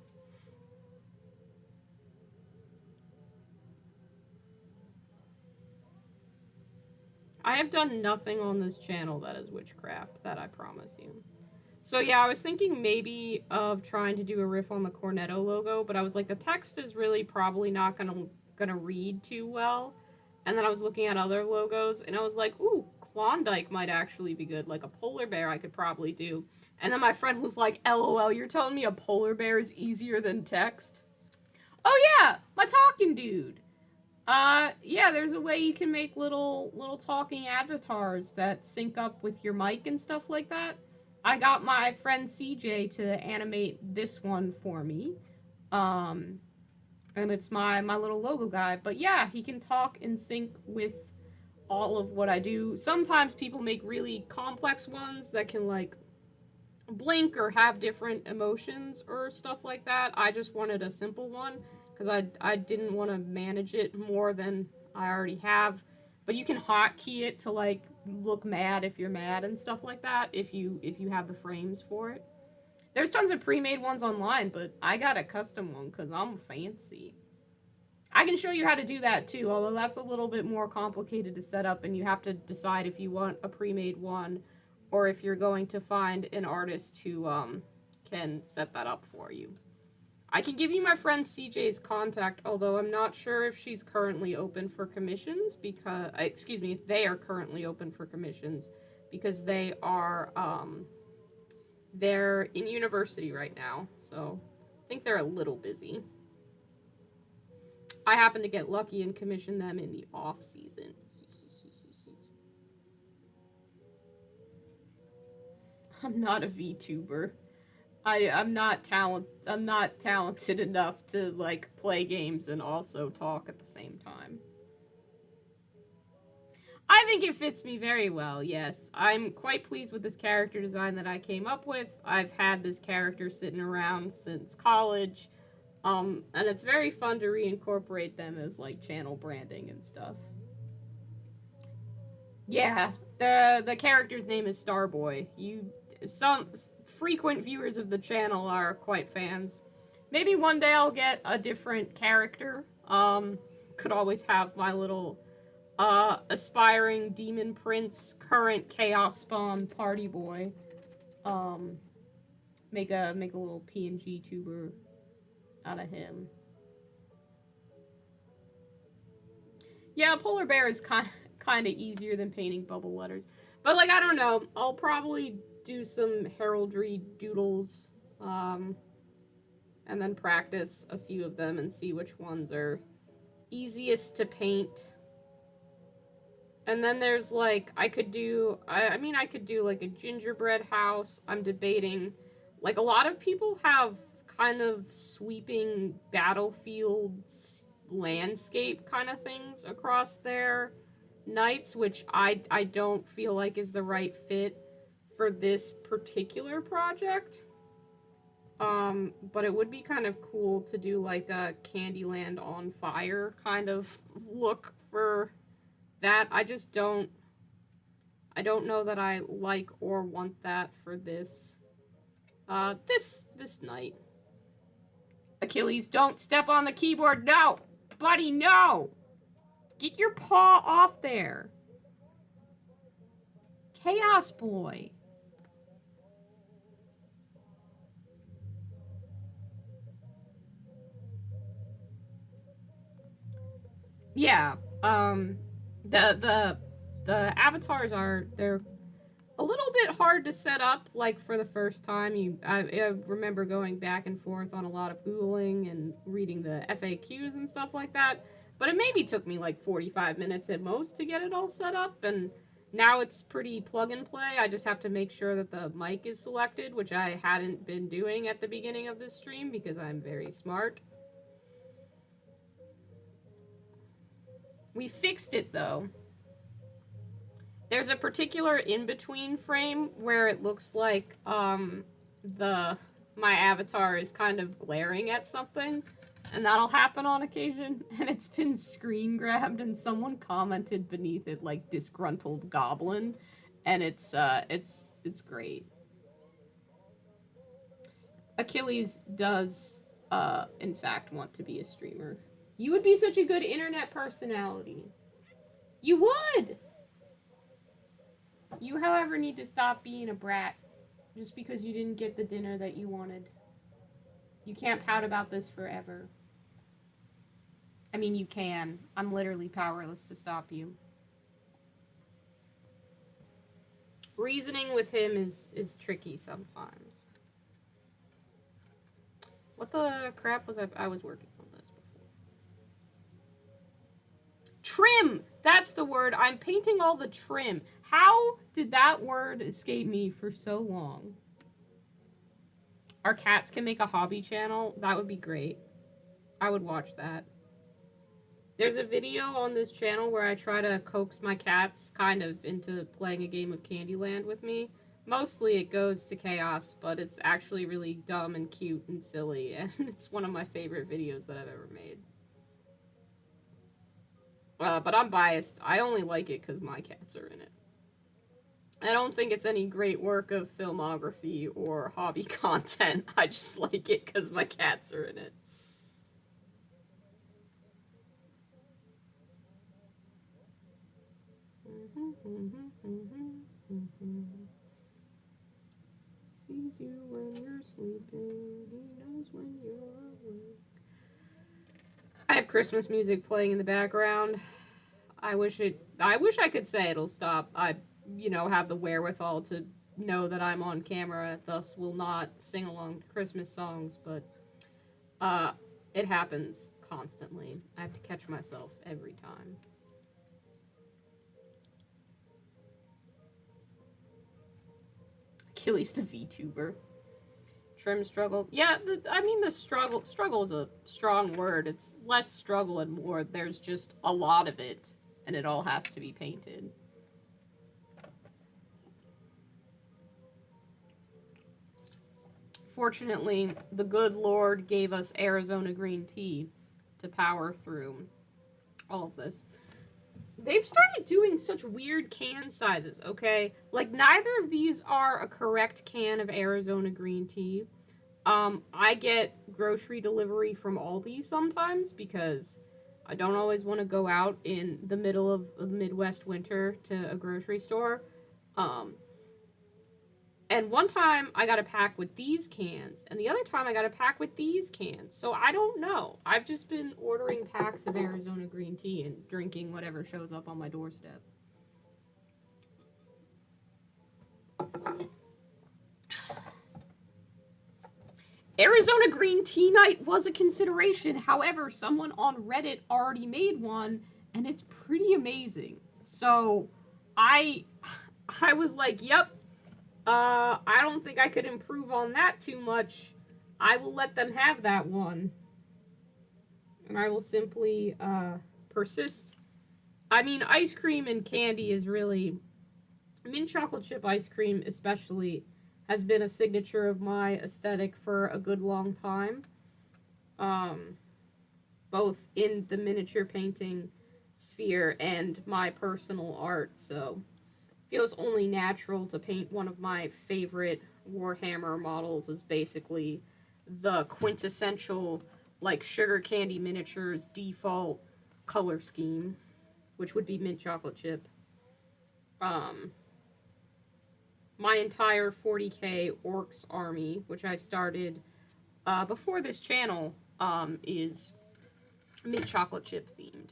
A: I have done nothing on this channel that is witchcraft, that I promise you. So yeah, I was thinking maybe of trying to do a riff on the Cornetto logo, but I was like, the text is really probably not gonna read too well. And then I was looking at other logos, and I was like, ooh, Klondike might actually be good. Like, a polar bear I could probably do. And then my friend was like, LOL, you're telling me a polar bear is easier than text? Oh yeah, my talking dude. Yeah, there's a way you can make little talking avatars that sync up with your mic and stuff like that. I got my friend CJ to animate this one for me. And it's my little logo guy. But yeah, he can talk and sync with all of what I do. Sometimes people make really complex ones that can like blink or have different emotions or stuff like that. I just wanted a simple one because I didn't want to manage it more than I already have. But you can hotkey it to like look mad if you're mad and stuff like that if you have the frames for it. There's tons of pre-made ones online, but I got a custom one because I'm fancy. I can show you how to do that too, although that's a little bit more complicated to set up and you have to decide if you want a pre-made one or if you're going to find an artist who can set that up for you. I can give you my friend CJ's contact, although I'm not sure if she's currently open for commissions because, excuse me, if they are currently open for commissions because they are, they're in university right now, so I think they're a little busy. I happen to get lucky and commission them in the off season. I'm not a VTuber. I'm not talented enough to like play games and also talk at the same time. I think it fits me very well, yes. I'm quite pleased with this character design that I came up with. I've had this character sitting around since college. And it's very fun to reincorporate them as like channel branding and stuff. Yeah, the character's name is Starboy. Some frequent viewers of the channel are quite fans. Maybe one day I'll get a different character. Could always have my little aspiring demon prince, current chaos spawn party boy. Make a little PNG tuber out of him. Yeah, polar bear is kind of easier than painting bubble letters. But like, I don't know, I'll probably do some heraldry doodles and then practice a few of them and see which ones are easiest to paint. And then there's like, I could do like a gingerbread house. I'm debating, like a lot of people have kind of sweeping battlefields landscape kind of things across their nights, which I don't feel like is the right fit for this particular project. But it would be kind of cool to do like a Candyland on fire kind of look for that. I don't know that I like or want that for this this night. Achilles, don't step on the keyboard. No! Buddy, no! Get your paw off there. Chaos boy. Yeah, the avatars they're a little bit hard to set up, like, for the first time. I remember going back and forth on a lot of Googling and reading the FAQs and stuff like that, but it maybe took me, like, 45 minutes at most to get it all set up, and now it's pretty plug and play. I just have to make sure that the mic is selected, which I hadn't been doing at the beginning of this stream because I'm very smart. We fixed it, though. There's a particular in-between frame where it looks like my avatar is kind of glaring at something, and that'll happen on occasion, and it's been screen grabbed, and someone commented beneath it like disgruntled goblin, and it's great. Achilles does in fact want to be a streamer. You would be such a good internet personality. You would! You, however, need to stop being a brat just because you didn't get the dinner that you wanted. You can't pout about this forever. I mean, you can. I'm literally powerless to stop you. Reasoning with him is tricky sometimes. What the crap was I was working on this before. Trim! That's the word. I'm painting all the trim. How did that word escape me for so long? Our cats can make a hobby channel. That would be great. I would watch that. There's a video on this channel where I try to coax my cats kind of into playing a game of Candyland with me. Mostly it goes to chaos, but it's actually really dumb and cute and silly, and it's one of my favorite videos that I've ever made. But I'm biased. I only like it because my cats are in it. I don't think it's any great work of filmography or hobby content. I just like it because my cats are in it. Sees you when you're sleeping. He knows when you're awake. I have Christmas music playing in the background. I wish I could say it'll stop. I, have the wherewithal to know that I'm on camera, thus will not sing along to Christmas songs, but it happens constantly. I have to catch myself every time. Achilles the VTuber. Trim struggle. Yeah, the struggle is a strong word. It's less struggle and more. There's just a lot of it, and it all has to be painted. Fortunately, the good Lord gave us Arizona green tea to power through all of this. They've started doing such weird can sizes, okay? Like, neither of these are a correct can of Arizona green tea. I get grocery delivery from Aldi sometimes because I don't always want to go out in the middle of a Midwest winter to a grocery store. And one time I got a pack with these cans, and the other time I got a pack with these cans. So I don't know. I've just been ordering packs of Arizona green tea and drinking whatever shows up on my doorstep. Arizona green tea night was a consideration. However, someone on Reddit already made one, and it's pretty amazing. So I was like, yep, I don't think I could improve on that too much. I will let them have that one. And I will simply, persist. I mean, ice cream and candy is really... mint chocolate chip ice cream, especially, has been a signature of my aesthetic for a good long time. Both in the miniature painting sphere and my personal art, so... feels only natural to paint one of my favorite Warhammer models as basically the quintessential, like, sugar candy miniatures default color scheme, which would be mint chocolate chip. My entire 40k Orcs army, which I started before this channel, is mint chocolate chip themed.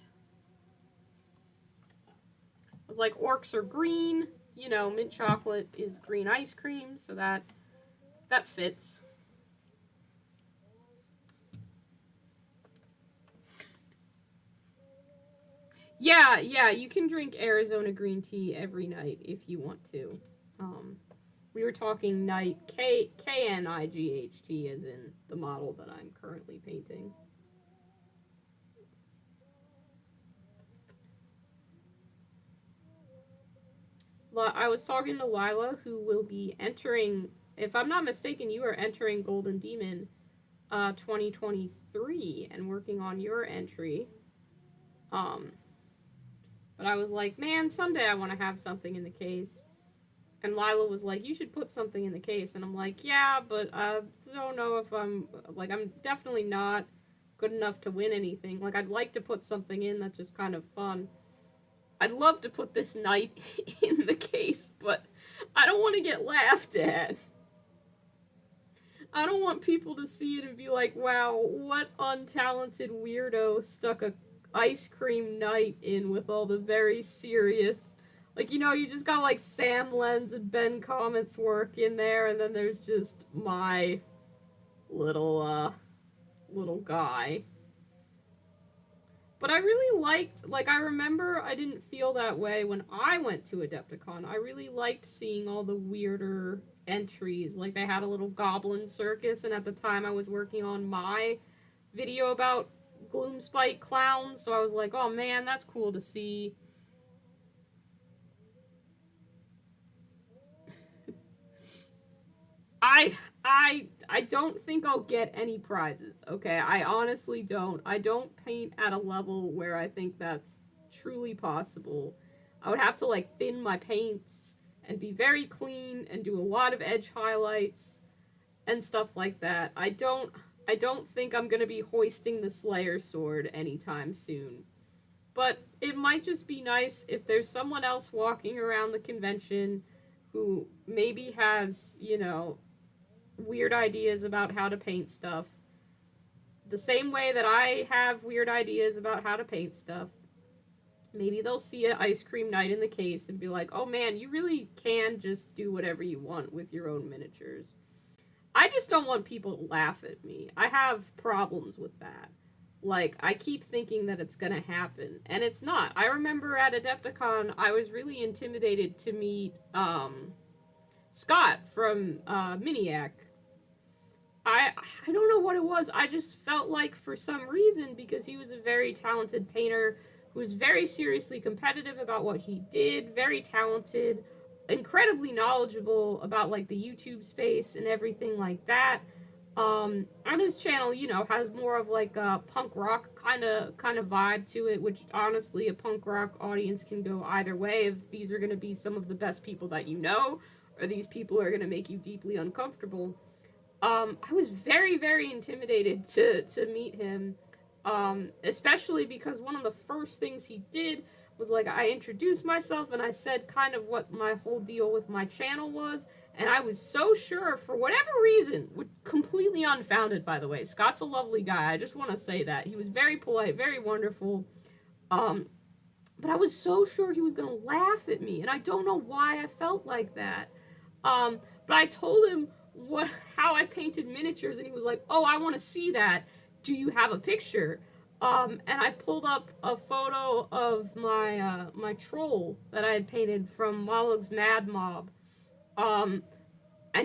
A: I was like, orcs are green, mint chocolate is green ice cream, so that fits. Yeah, you can drink Arizona green tea every night if you want to. We were talking night, Knight, as in the model that I'm currently painting. I was talking to Lila, who will be entering, if I'm not mistaken, you are entering Golden Demon 2023 and working on your entry. But I was like, man, someday I want to have something in the case. And Lila was like, you should put something in the case. And I'm like, yeah, but I don't know if I'm definitely not good enough to win anything. Like, I'd like to put something in that's just kind of fun. I'd love to put this knight in the case, but I don't want to get laughed at. I don't want people to see it and be like, wow, what untalented weirdo stuck a ice cream knight in with all the very serious... like, you just got, like, Sam Lenz and Ben Comet's work in there, and then there's just my little guy. But I really liked, like, I remember I didn't feel that way when I went to Adepticon. I really liked seeing all the weirder entries. Like, they had a little goblin circus, and at the time I was working on my video about Gloomspite clowns, so I was like, oh man, that's cool to see. I don't think I'll get any prizes, okay? I honestly don't. I don't paint at a level where I think that's truly possible. I would have to, like, thin my paints and be very clean and do a lot of edge highlights and stuff like that. I don't think I'm gonna be hoisting the Slayer sword anytime soon. But it might just be nice if there's someone else walking around the convention who maybe has, you know, weird ideas about how to paint stuff. The same way that I have weird ideas about how to paint stuff. Maybe they'll see an ice cream night in the case and be like, oh man, you really can just do whatever you want with your own miniatures. I just don't want people to laugh at me. I have problems with that. Like, I keep thinking that it's gonna happen, and it's not. I remember at Adepticon, I was really intimidated to meet, Scott from, Miniac. I don't know what it was. I just felt like for some reason, because he was a very talented painter who was very seriously competitive about what he did, very talented, incredibly knowledgeable about like the YouTube space and everything like that. On his channel, you know, has more of like a punk rock kind of vibe to it, which honestly a punk rock audience can go either way. If these are going to be some of the best people that you know, or these people are going to make you deeply uncomfortable. I was very, very intimidated to meet him, especially because one of the first things he did was, like, I introduced myself and I said kind of what my whole deal with my channel was, and I was so sure, for whatever reason, completely unfounded, by the way. Scott's a lovely guy, I just want to say that. He was very polite, very wonderful, but I was so sure he was going to laugh at me, and I don't know why I felt like that. But I told him how I painted miniatures, and he was like, oh, I want to see that. Do you have a picture? And I pulled up a photo of my my troll that I had painted from Malug's Mad Mob. And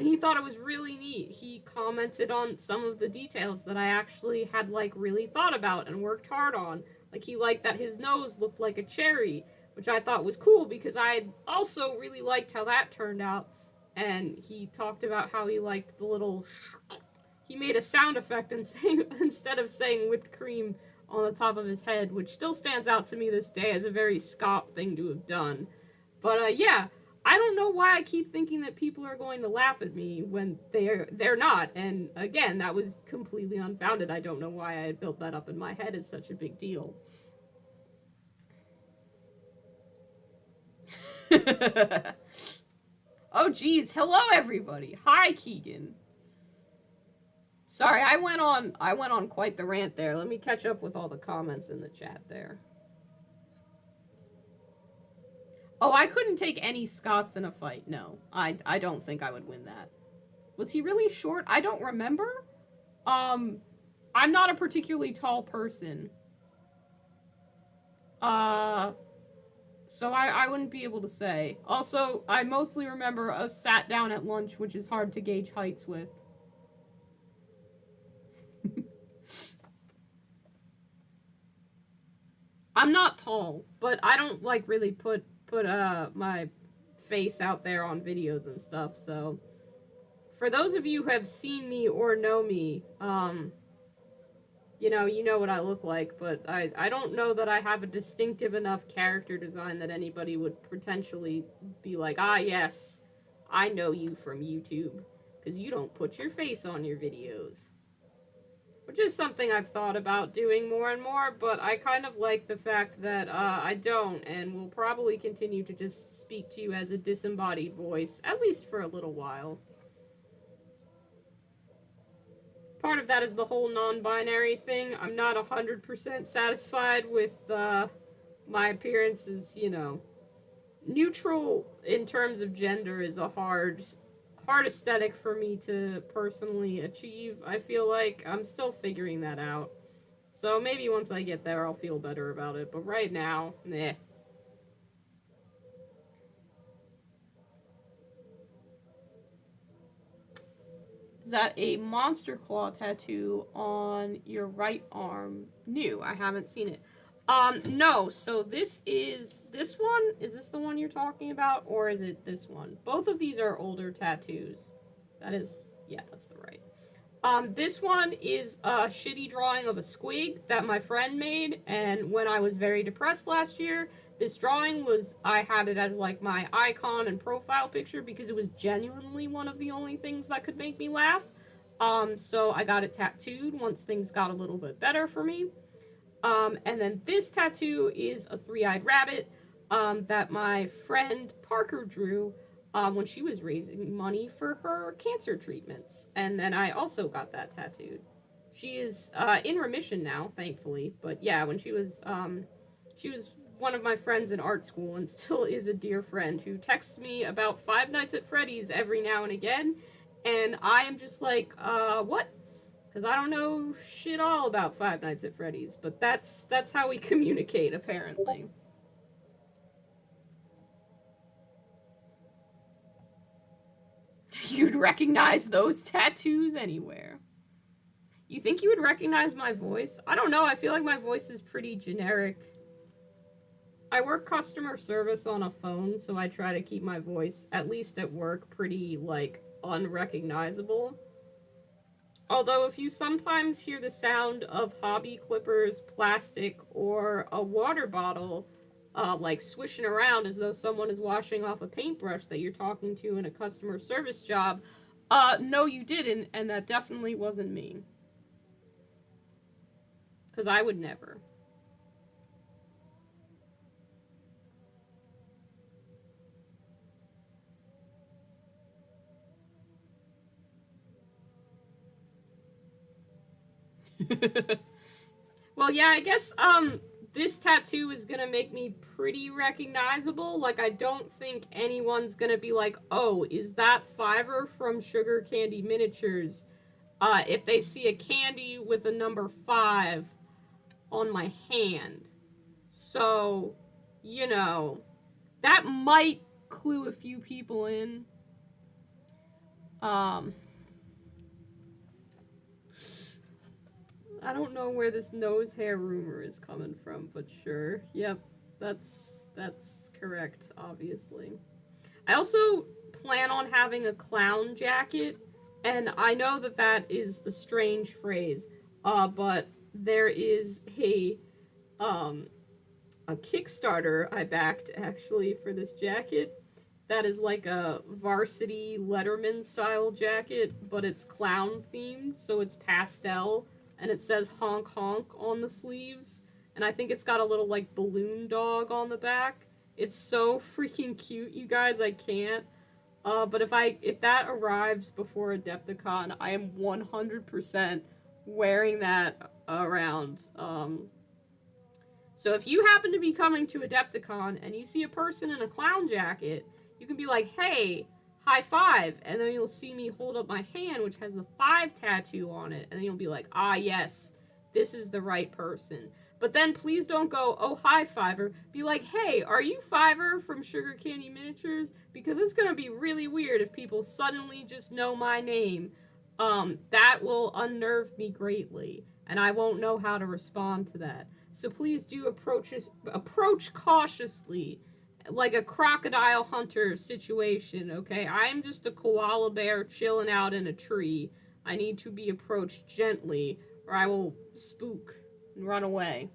A: he thought it was really neat. He commented on some of the details that I actually had, like, really thought about and worked hard on. Like, he liked that his nose looked like a cherry, which I thought was cool because I also really liked how that turned out. And he talked about how he liked the little he made a sound effect and saying, instead of saying whipped cream on the top of his head, which still stands out to me this day as a very Scott thing to have done. But yeah, I don't know why I keep thinking that people are going to laugh at me when they're not. And again, that was completely unfounded. I don't know why I had built that up in my head as such a big deal. Oh geez, hello everybody. Hi Keegan. Sorry, I went on quite the rant there. Let me catch up with all the comments in the chat there. Oh, I couldn't take any Scots in a fight. No, I don't think I would win that. Was he really short? I don't remember. I'm not a particularly tall person. So I wouldn't be able to say. Also, I mostly remember us sat down at lunch, which is hard to gauge heights with. I'm not tall, but I don't, like, really put my face out there on videos and stuff, so for those of you who have seen me or know me, you know what I look like, but I don't know that I have a distinctive enough character design that anybody would potentially be like, ah, yes, I know you from YouTube, because you don't put your face on your videos. Which is something I've thought about doing more and more, but I kind of like the fact that I don't, and will probably continue to just speak to you as a disembodied voice, at least for a little while. Part of that is the whole non-binary thing. I'm not 100% satisfied with my appearance as, neutral in terms of gender is a hard aesthetic for me to personally achieve. I feel like I'm still figuring that out. So maybe once I get there, I'll feel better about it. But right now, meh. Is that a monster claw tattoo on your right arm? New. I haven't seen it. No. So this one. Is this the one you're talking about, or is it this one? Both of these are older tattoos. That is, yeah, that's the right. This one is a shitty drawing of a squig that my friend made, and when I was very depressed last year, this drawing was, I had it as like my icon and profile picture because it was genuinely one of the only things that could make me laugh. So I got it tattooed once things got a little bit better for me. And then this tattoo is a three-eyed rabbit, that my friend Parker drew when she was raising money for her cancer treatments. And then I also got that tattooed. She is in remission now, thankfully. But yeah, when she was one of my friends in art school and still is a dear friend who texts me about Five Nights at Freddy's every now and again. And I am just like, what? Because I don't know shit all about Five Nights at Freddy's. But that's how we communicate, apparently. You'd recognize those tattoos anywhere. You think you would recognize my voice? I don't know, I feel like my voice is pretty generic. I work customer service on a phone, so I try to keep my voice, at least at work, pretty, like, unrecognizable. Although if you sometimes hear the sound of hobby clippers, plastic, or a water bottle, like swishing around as though someone is washing off a paintbrush that you're talking to in a customer service job, no you didn't, and that definitely wasn't me. Because I would never. Well, yeah, I guess, this tattoo is gonna make me pretty recognizable. Like, I don't think anyone's gonna be like, oh, is that Fiverr from Sugar Candy Miniatures? If they see a candy with a number 5 on my hand. So, you know, that might clue a few people in. I don't know where this nose hair rumor is coming from, but sure. Yep, that's correct, obviously. I also plan on having a clown jacket, and I know that that is a strange phrase, but there is a Kickstarter I backed, actually, for this jacket. That is like a varsity Letterman style jacket, but it's clown themed, so it's pastel, and it says honk honk on the sleeves, and I think it's got a little like balloon dog on the back. It's so freaking cute, you guys, I can't. But if that arrives before Adepticon, I am 100% wearing that around. So if you happen to be coming to Adepticon and you see a person in a clown jacket, you can be like, hey, high five, and then you'll see me hold up my hand, which has the 5 tattoo on it, and then you'll be like, ah, yes, this is the right person. But then please don't go, oh, hi, Fiverr. Be like, hey, are you Fiverr from Sugar Candy Miniatures? Because it's gonna be really weird if people suddenly just know my name. That will unnerve me greatly, and I won't know how to respond to that. So please do approach cautiously, like a crocodile hunter situation, okay? I'm just a koala bear chilling out in a tree. I need to be approached gently, or I will spook and run away.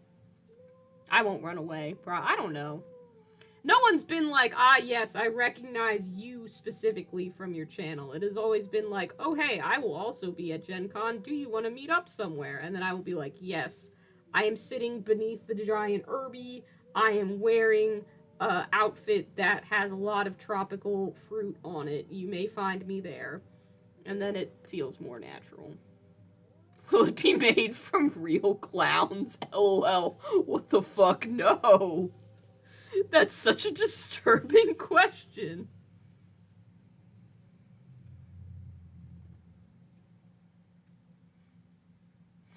A: I won't run away, bro. I don't know. No one's been like, ah, yes, I recognize you specifically from your channel. It has always been like, oh, hey, I will also be at Gen Con. Do you want to meet up somewhere? And then I will be like, yes. I am sitting beneath the giant Irby. I am wearing an outfit that has a lot of tropical fruit on it. You may find me there. And then it feels more natural. Will it be made from real clowns? LOL. What the fuck? No. That's such a disturbing question.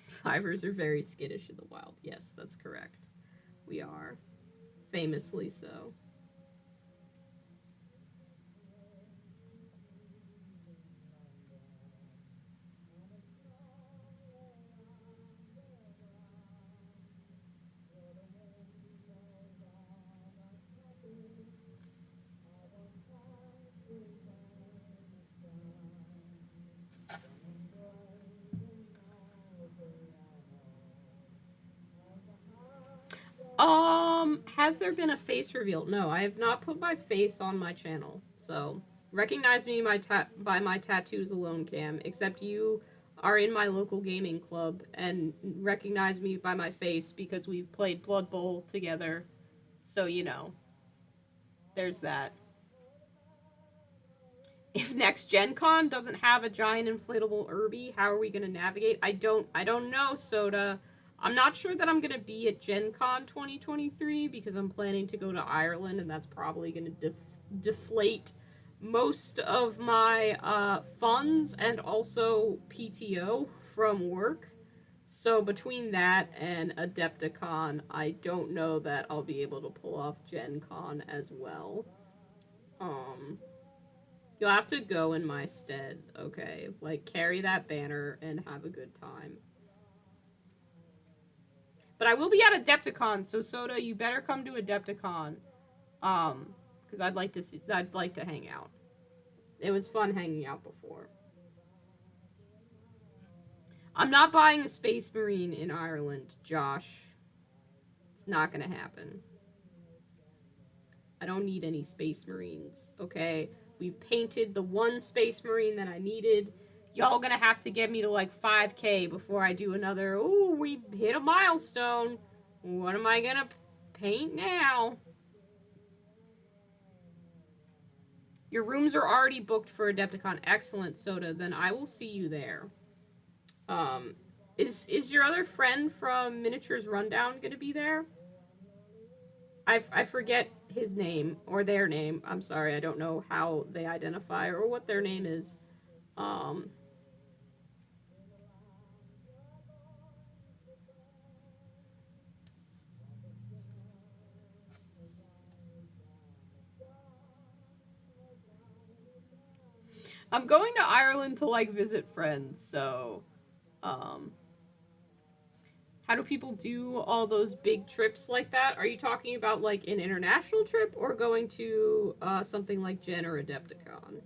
A: Fivers are very skittish in the wild. Yes, that's correct. We are. Famously so. Has there been a face reveal? No, I have not put my face on my channel. So, recognize me by my tattoos alone, Cam. Except you are in my local gaming club and recognize me by my face because we've played Blood Bowl together. So, you know, there's that. If next Gen Con doesn't have a giant inflatable Irby, how are we gonna navigate? I don't know, Soda. I'm not sure that I'm gonna be at Gen Con 2023 because I'm planning to go to Ireland, and that's probably gonna deflate most of my funds and also PTO from work. So between that and Adepticon, I don't know that I'll be able to pull off Gen Con as well. You'll have to go in my stead, okay? Like, carry that banner and have a good time. But I will be at Adepticon, so Soda, you better come to Adepticon. Because I'd like to hang out. It was fun hanging out before. I'm not buying a Space Marine in Ireland, Josh. It's not gonna happen. I don't need any Space Marines, okay? We've painted the one Space Marine that I needed. Y'all gonna have to get me to like 5K before I do another, ooh, we hit a milestone. What am I gonna paint now? Your rooms are already booked for Adepticon. Excellent, Soda. Then I will see you there. Is your other friend from Miniatures Rundown gonna be there? I forget his name, or their name. I'm sorry, I don't know how they identify or what their name is. I'm going to Ireland to, like, visit friends, so, how do people do all those big trips like that? Are you talking about, like, an international trip or going to something like Gen or Adepticon?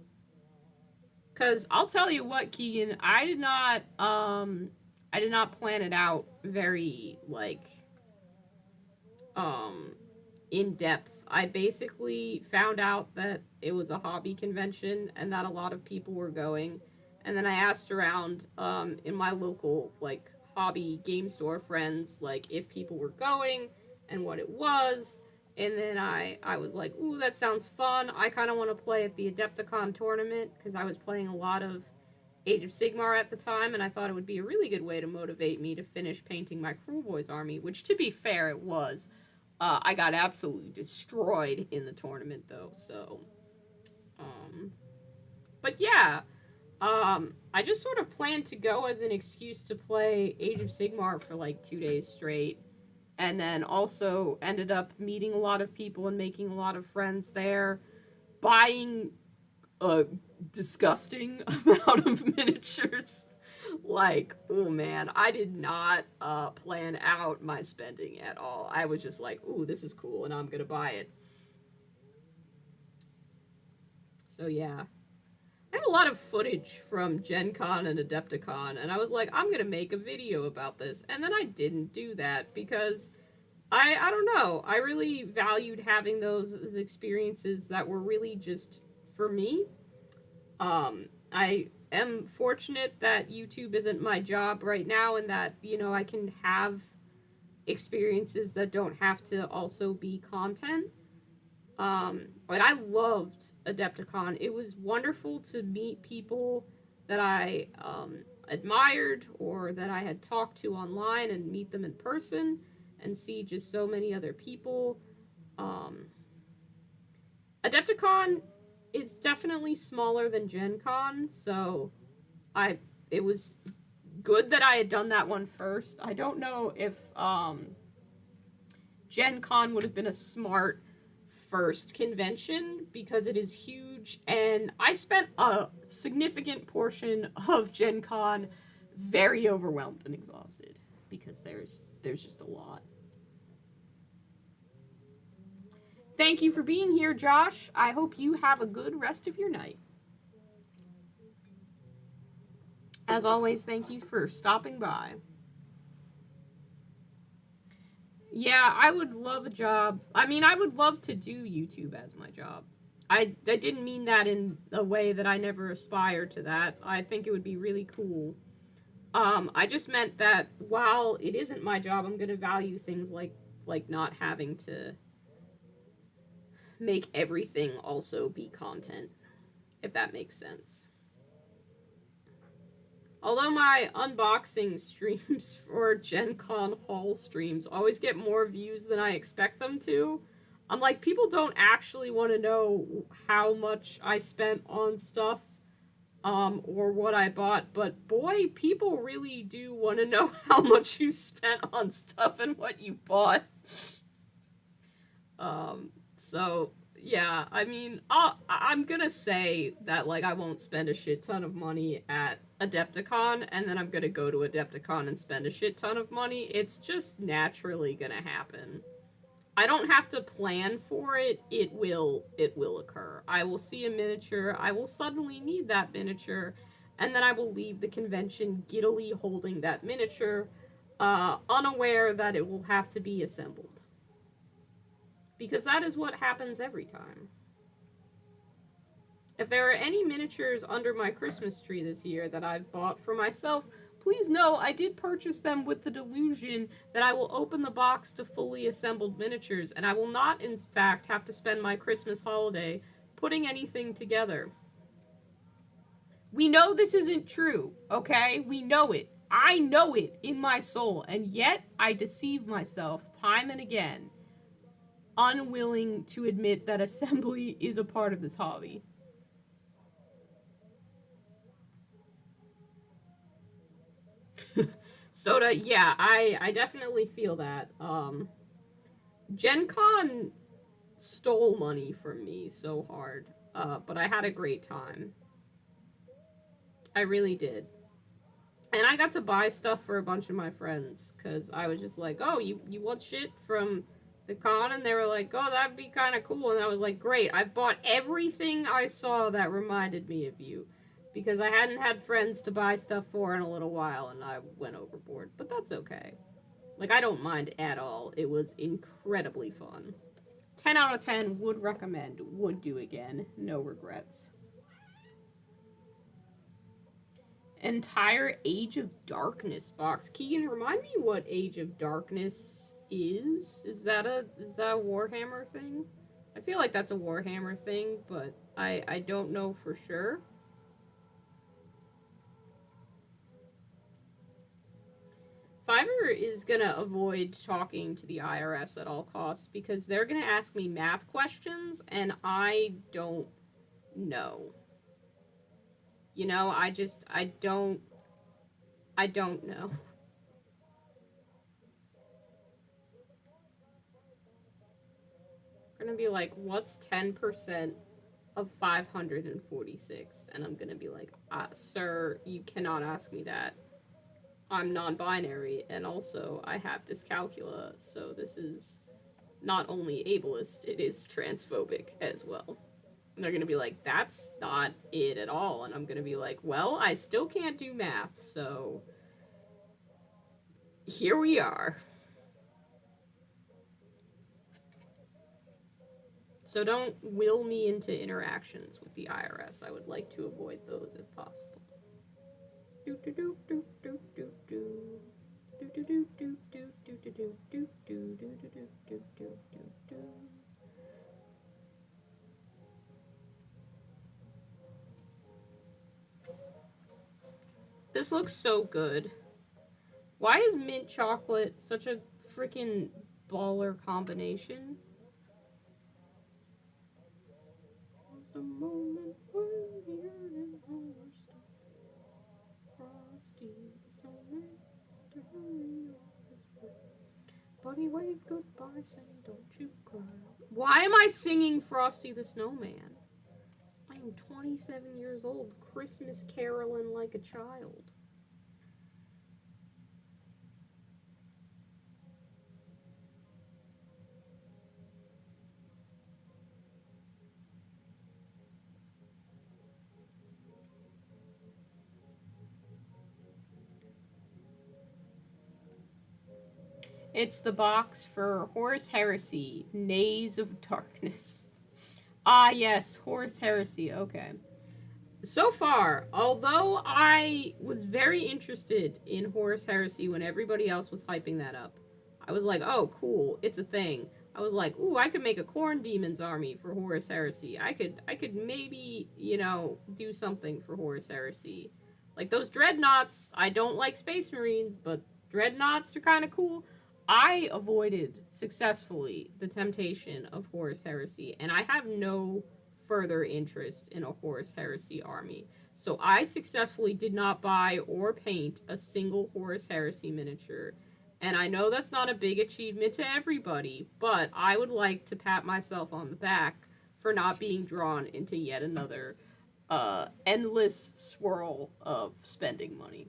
A: Because I'll tell you what, Keegan, I did not plan it out very, like, in depth. I basically found out that it was a hobby convention and that a lot of people were going. And then I asked around in my local, like, hobby game store friends, like, if people were going and what it was. And then I was like, ooh, that sounds fun. I kind of want to play at the Adepticon tournament because I was playing a lot of Age of Sigmar at the time, and I thought it would be a really good way to motivate me to finish painting my Kruleboyz army, which, to be fair, it was. I got absolutely destroyed in the tournament, though, so... But yeah, I just sort of planned to go as an excuse to play Age of Sigmar for, like, 2 days straight, and then also ended up meeting a lot of people and making a lot of friends there, buying a disgusting amount of miniatures. Like, oh man, I did not plan out my spending at all. I was just like, ooh, this is cool, and I'm gonna buy it. So yeah. I have a lot of footage from Gen Con and Adepticon, and I was like, I'm gonna make a video about this. And then I didn't do that because I don't know. I really valued having those as experiences that were really just for me. I am fortunate that YouTube isn't my job right now and that, you know, I can have experiences that don't have to also be content. But I loved Adepticon. It was wonderful to meet people that I admired or that I had talked to online and meet them in person and see just so many other people. Adepticon is definitely smaller than Gen Con, so it was good that I had done that one first. I don't know if Gen Con would have been a smart first convention because it is huge, and I spent a significant portion of Gen Con very overwhelmed and exhausted because there's just a lot. Thank you for being here, Josh. I hope you have a good rest of your night. As always, thank you for stopping by. Yeah, I would love a job. I mean, I would love to do YouTube as my job. I didn't mean that in a way that I never aspired to that. I think it would be really cool. I just meant that while it isn't my job, I'm gonna value things like not having to make everything also be content, if that makes sense. Although my unboxing streams for Gen Con haul streams always get more views than I expect them to, I'm like, people don't actually want to know how much I spent on stuff, or what I bought, but boy, people really do want to know how much you spent on stuff and what you bought. So yeah, I mean, I'm gonna say that like I won't spend a shit ton of money at Adepticon, and then I'm gonna go to Adepticon and spend a shit ton of money. It's just naturally gonna happen. I don't have to plan for it. It will occur. I will see a miniature. I will suddenly need that miniature, and then I will leave the convention giddily holding that miniature, unaware that it will have to be assembled. Because that is what happens every time. If there are any miniatures under my Christmas tree this year that I've bought for myself, please know I did purchase them with the delusion that I will open the box to fully assembled miniatures, and I will not, in fact, have to spend my Christmas holiday putting anything together. We know this isn't true, okay? We know it. I know it in my soul, and yet I deceive myself time and again, unwilling to admit that assembly is a part of this hobby. Soda, yeah, I definitely feel that. Gen Con stole money from me so hard, but I had a great time. I really did. And I got to buy stuff for a bunch of my friends because I was just like, oh, you want shit from the con? And they were like, oh, that'd be kind of cool. And I was like, great, I've bought everything I saw that reminded me of you because I hadn't had friends to buy stuff for in a little while and I went overboard. But that's okay. Like, I don't mind at all. It was incredibly fun. 10 out of 10 would recommend, would do again, no regrets. Entire Age of Darkness box. Keegan, remind me what Age of Darkness is. Is that a Warhammer thing? I feel like that's a Warhammer thing, but I don't know for sure. Fiverr is gonna avoid talking to the IRS at all costs because they're gonna ask me math questions and I don't know. You know, I don't know. They're gonna be like, what's 10% of 546? And I'm gonna be like, sir, you cannot ask me that. I'm non binary, and also I have dyscalculia, so this is not only ableist, it is transphobic as well. And they're gonna be like, that's not it at all. And I'm gonna be like, well, I still can't do math, so here we are. So don't will me into interactions with the IRS. I would like to avoid those if possible. Do do do do do do do. Do do do do do do do do do do do do do do do. This looks so good. Why is mint chocolate such a freaking baller combination? There's a moment when the yearning Homer stopped. Frosty the snowman to hurry off his way. But he waved goodbye, saying, "Don't you cry." Why am I singing Frosty the Snowman? I am 27 years old, Christmas caroling like a child. It's the box for Horus Heresy, Nays of Darkness. Ah, yes, Horus Heresy, okay. So far, although I was very interested in Horus Heresy when everybody else was hyping that up, I was like, oh, cool, it's a thing. I was like, ooh, I could make a Corn Demon's army for Horus Heresy. I could maybe, do something for Horus Heresy. Like those dreadnoughts, I don't like Space Marines, but dreadnoughts are kind of cool. I avoided successfully the temptation of Horus Heresy, and I have no further interest in a Horus Heresy army. So I successfully did not buy or paint a single Horus Heresy miniature. And I know that's not a big achievement to everybody, but I would like to pat myself on the back for not being drawn into yet another endless swirl of spending money.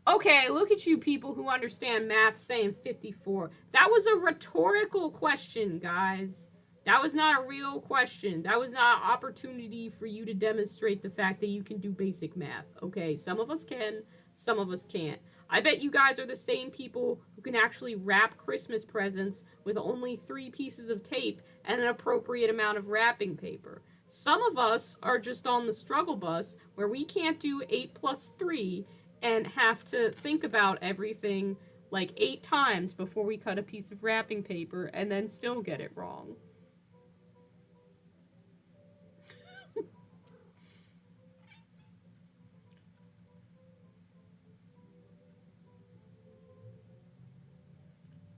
A: Okay, look at you people who understand math saying 54. That was a rhetorical question, guys. That was not a real question. That was not an opportunity for you to demonstrate the fact that you can do basic math. Okay, some of us can, some of us can't. I bet you guys are the same people who can actually wrap Christmas presents with only 3 pieces of tape and an appropriate amount of wrapping paper. Some of us are just on the struggle bus where we can't do 8 plus 3 and have to think about everything like 8 times before we cut a piece of wrapping paper and then still get it wrong.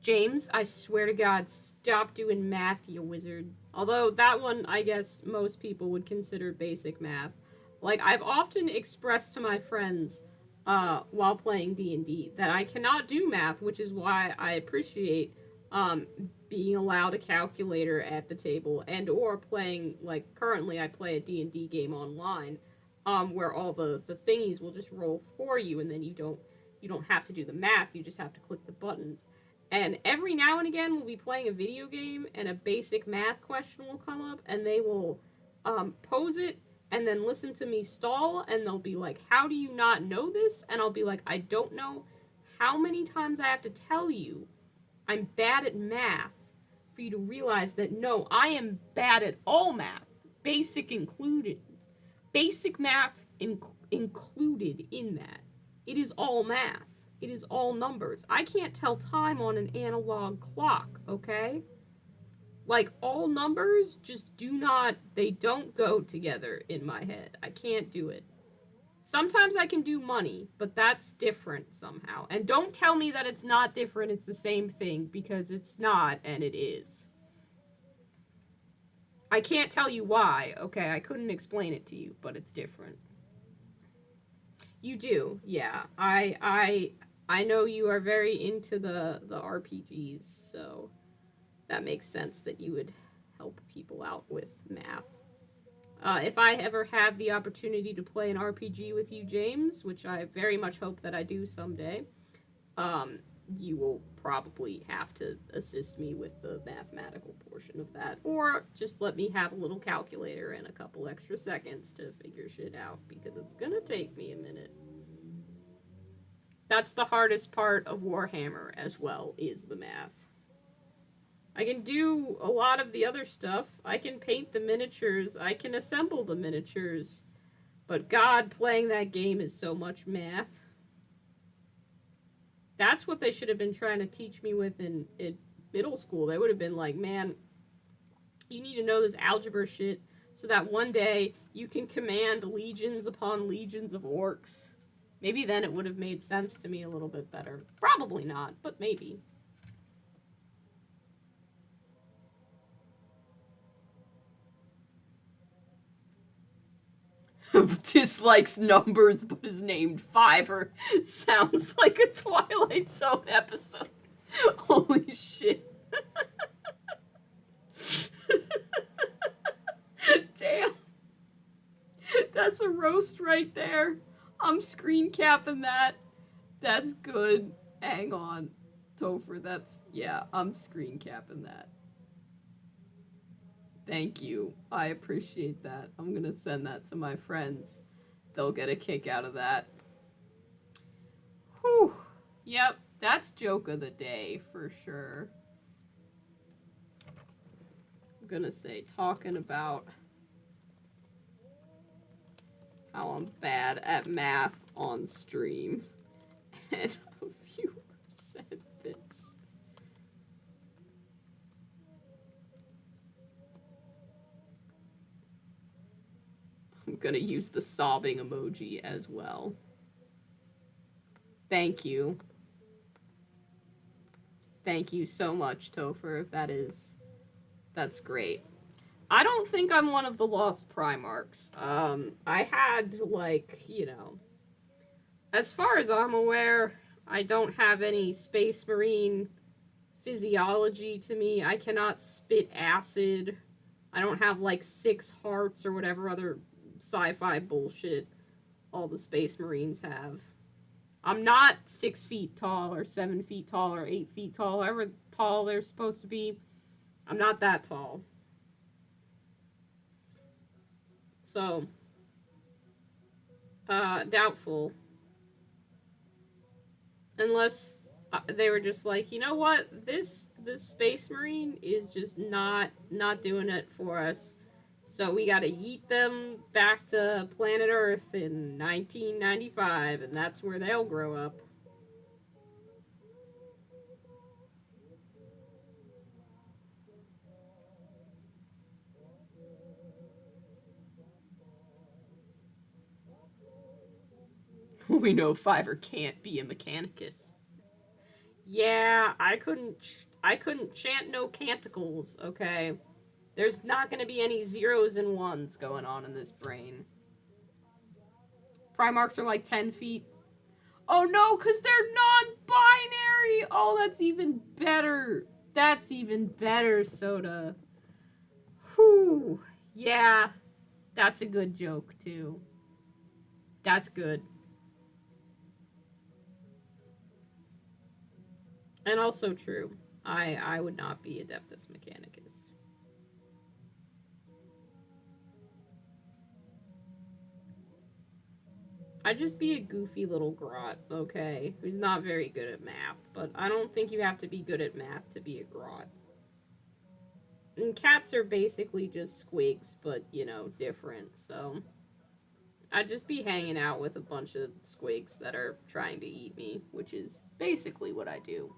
A: James, I swear to God, stop doing math, you wizard. Although that one, I guess most people would consider basic math. Like, I've often expressed to my friends while playing D&D that I cannot do math, which is why I appreciate being allowed a calculator at the table and or playing, like, currently I play a D&D game online where all the thingies will just roll for you and then you don't have to do the math, you just have to click the buttons. And every now and again, we'll be playing a video game, and a basic math question will come up, and they will pose it, and then listen to me stall, and they'll be like, how do you not know this? And I'll be like, I don't know how many times I have to tell you I'm bad at math for you to realize that, no, I am bad at all math, basic included. Basic math included in that. It is all math. It is all numbers. I can't tell time on an analog clock, okay? Like, all numbers just they don't go together in my head. I can't do it. Sometimes I can do money, but that's different somehow. And don't tell me that it's not different, it's the same thing, because it's not, and it is. I can't tell you why, okay? I couldn't explain it to you, but it's different. You do, yeah. I know you are very into the RPGs, so that makes sense that you would help people out with math. If I ever have the opportunity to play an RPG with you, James, which I very much hope that I do someday, you will probably have to assist me with the mathematical portion of that. Or just let me have a little calculator and a couple extra seconds to figure shit out, because it's gonna take me a minute. That's the hardest part of Warhammer as well, is the math. I can do a lot of the other stuff. I can paint the miniatures. I can assemble the miniatures. But God, playing that game is so much math. That's what they should have been trying to teach me with in middle school. They would have been like, man, you need to know this algebra shit so that one day you can command legions upon legions of orcs. Maybe then it would have made sense to me a little bit better. Probably not, but maybe. Dislikes numbers but is named Fiverr. Sounds like a Twilight Zone episode. Holy shit. Damn. That's a roast right there. I'm screen capping that. That's good. Hang on. Topher, I'm screen capping that. Thank you. I appreciate that. I'm gonna send that to my friends. They'll get a kick out of that. Whew. Yep, that's joke of the day for sure. I'm gonna say talking about how I'm bad at math on stream. And a viewer said this. I'm gonna use the sobbing emoji as well. Thank you. Thank you so much, Topher. That's great. I don't think I'm one of the lost Primarchs. I had, like, as far as I'm aware, I don't have any Space Marine physiology to me. I cannot spit acid. I don't have, like, 6 hearts or whatever other sci-fi bullshit all the Space Marines have. I'm not 6 feet tall or 7 feet tall or 8 feet tall, however tall they're supposed to be. I'm not that tall. So, doubtful. Unless they were just like, you know what, this Space Marine is just not doing it for us. So we gotta yeet them back to planet Earth in 1995, and that's where they'll grow up. We know Fiverr can't be a Mechanicus. Yeah, I couldn't chant no canticles, okay? There's not gonna be any zeros and ones going on in this brain. Primarchs are like 10 feet. Oh no, because they're non-binary! Oh, that's even better. That's even better, Soda. Whew. Yeah, that's a good joke, too. That's good. And also true. I would not be Adeptus Mechanicus. I'd just be a goofy little grot, okay, who's not very good at math, but I don't think you have to be good at math to be a grot. And cats are basically just squigs, but, different, so I'd just be hanging out with a bunch of squigs that are trying to eat me, which is basically what I do.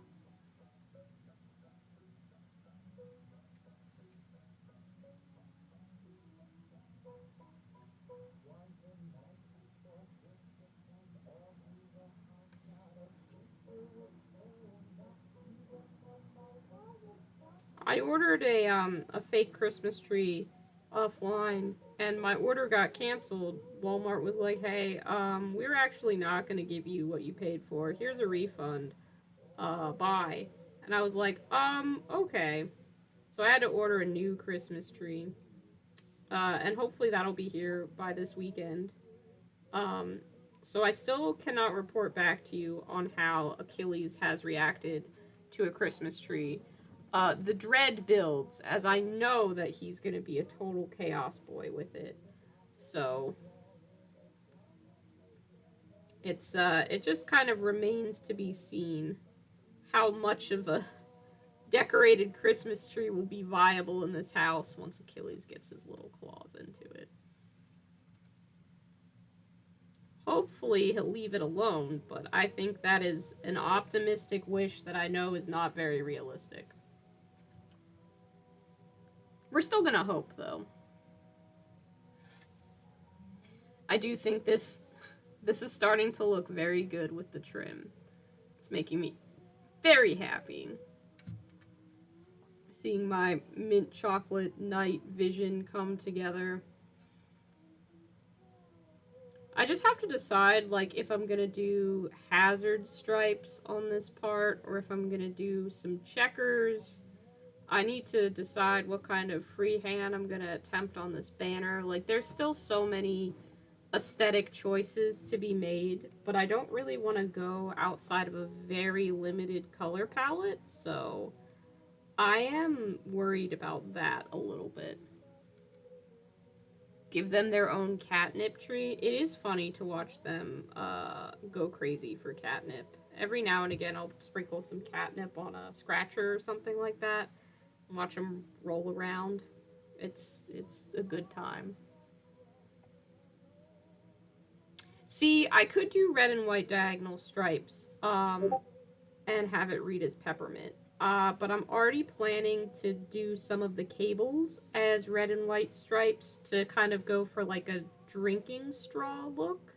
A: I ordered a fake Christmas tree offline, and my order got canceled. Walmart was like, "Hey, we're actually not going to give you what you paid for. Here's a refund. Bye." And I was like, okay." So I had to order a new Christmas tree, and hopefully that'll be here by this weekend. So I still cannot report back to you on how Achilles has reacted to a Christmas tree. The Dread builds, as I know that he's going to be a total chaos boy with it. So it just kind of remains to be seen how much of a decorated Christmas tree will be viable in this house once Achilles gets his little claws into it. Hopefully he'll leave it alone, but I think that is an optimistic wish that I know is not very realistic. We're still gonna hope, though. I do think this is starting to look very good with the trim. It's making me very happy. Seeing my mint chocolate night vision come together. I just have to decide, like, if I'm gonna do hazard stripes on this part or if I'm gonna do some checkers. I need to decide what kind of freehand I'm gonna attempt on this banner. Like, there's still so many aesthetic choices to be made, but I don't really want to go outside of a very limited color palette, so I am worried about that a little bit. Give them their own catnip tree. It is funny to watch them go crazy for catnip every now and again I'll sprinkle some catnip on a scratcher or something like that and watch them roll around. It's a good time. See, I could do red and white diagonal stripes and have it read as peppermint. But I'm already planning to do some of the cables as red and white stripes to kind of go for like a drinking straw look.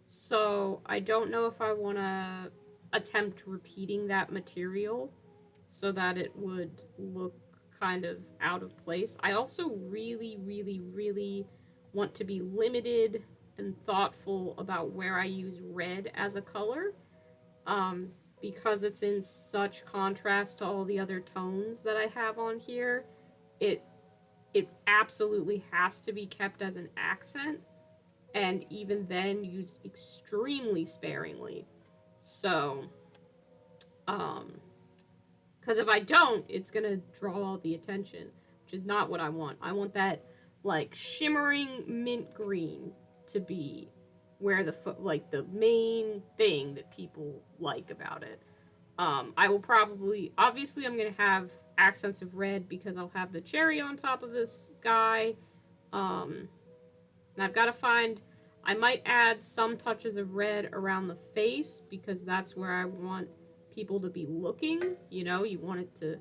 A: So I don't know if I want to attempt repeating that material so that it would look kind of out of place. I also really, really, really want to be limited and thoughtful about where I use red as a color. Because it's in such contrast to all the other tones that I have on here, it absolutely has to be kept as an accent, and even then used extremely sparingly. So, because if I don't, it's gonna draw all the attention, which is not what I want. I want that, like, shimmering mint green to be where the main thing that people like about it. I will probably, obviously I'm going to have accents of red because I'll have the cherry on top of this guy. And I've got to find, I might add some touches of red around the face because that's where I want people to be looking. You know, you want it to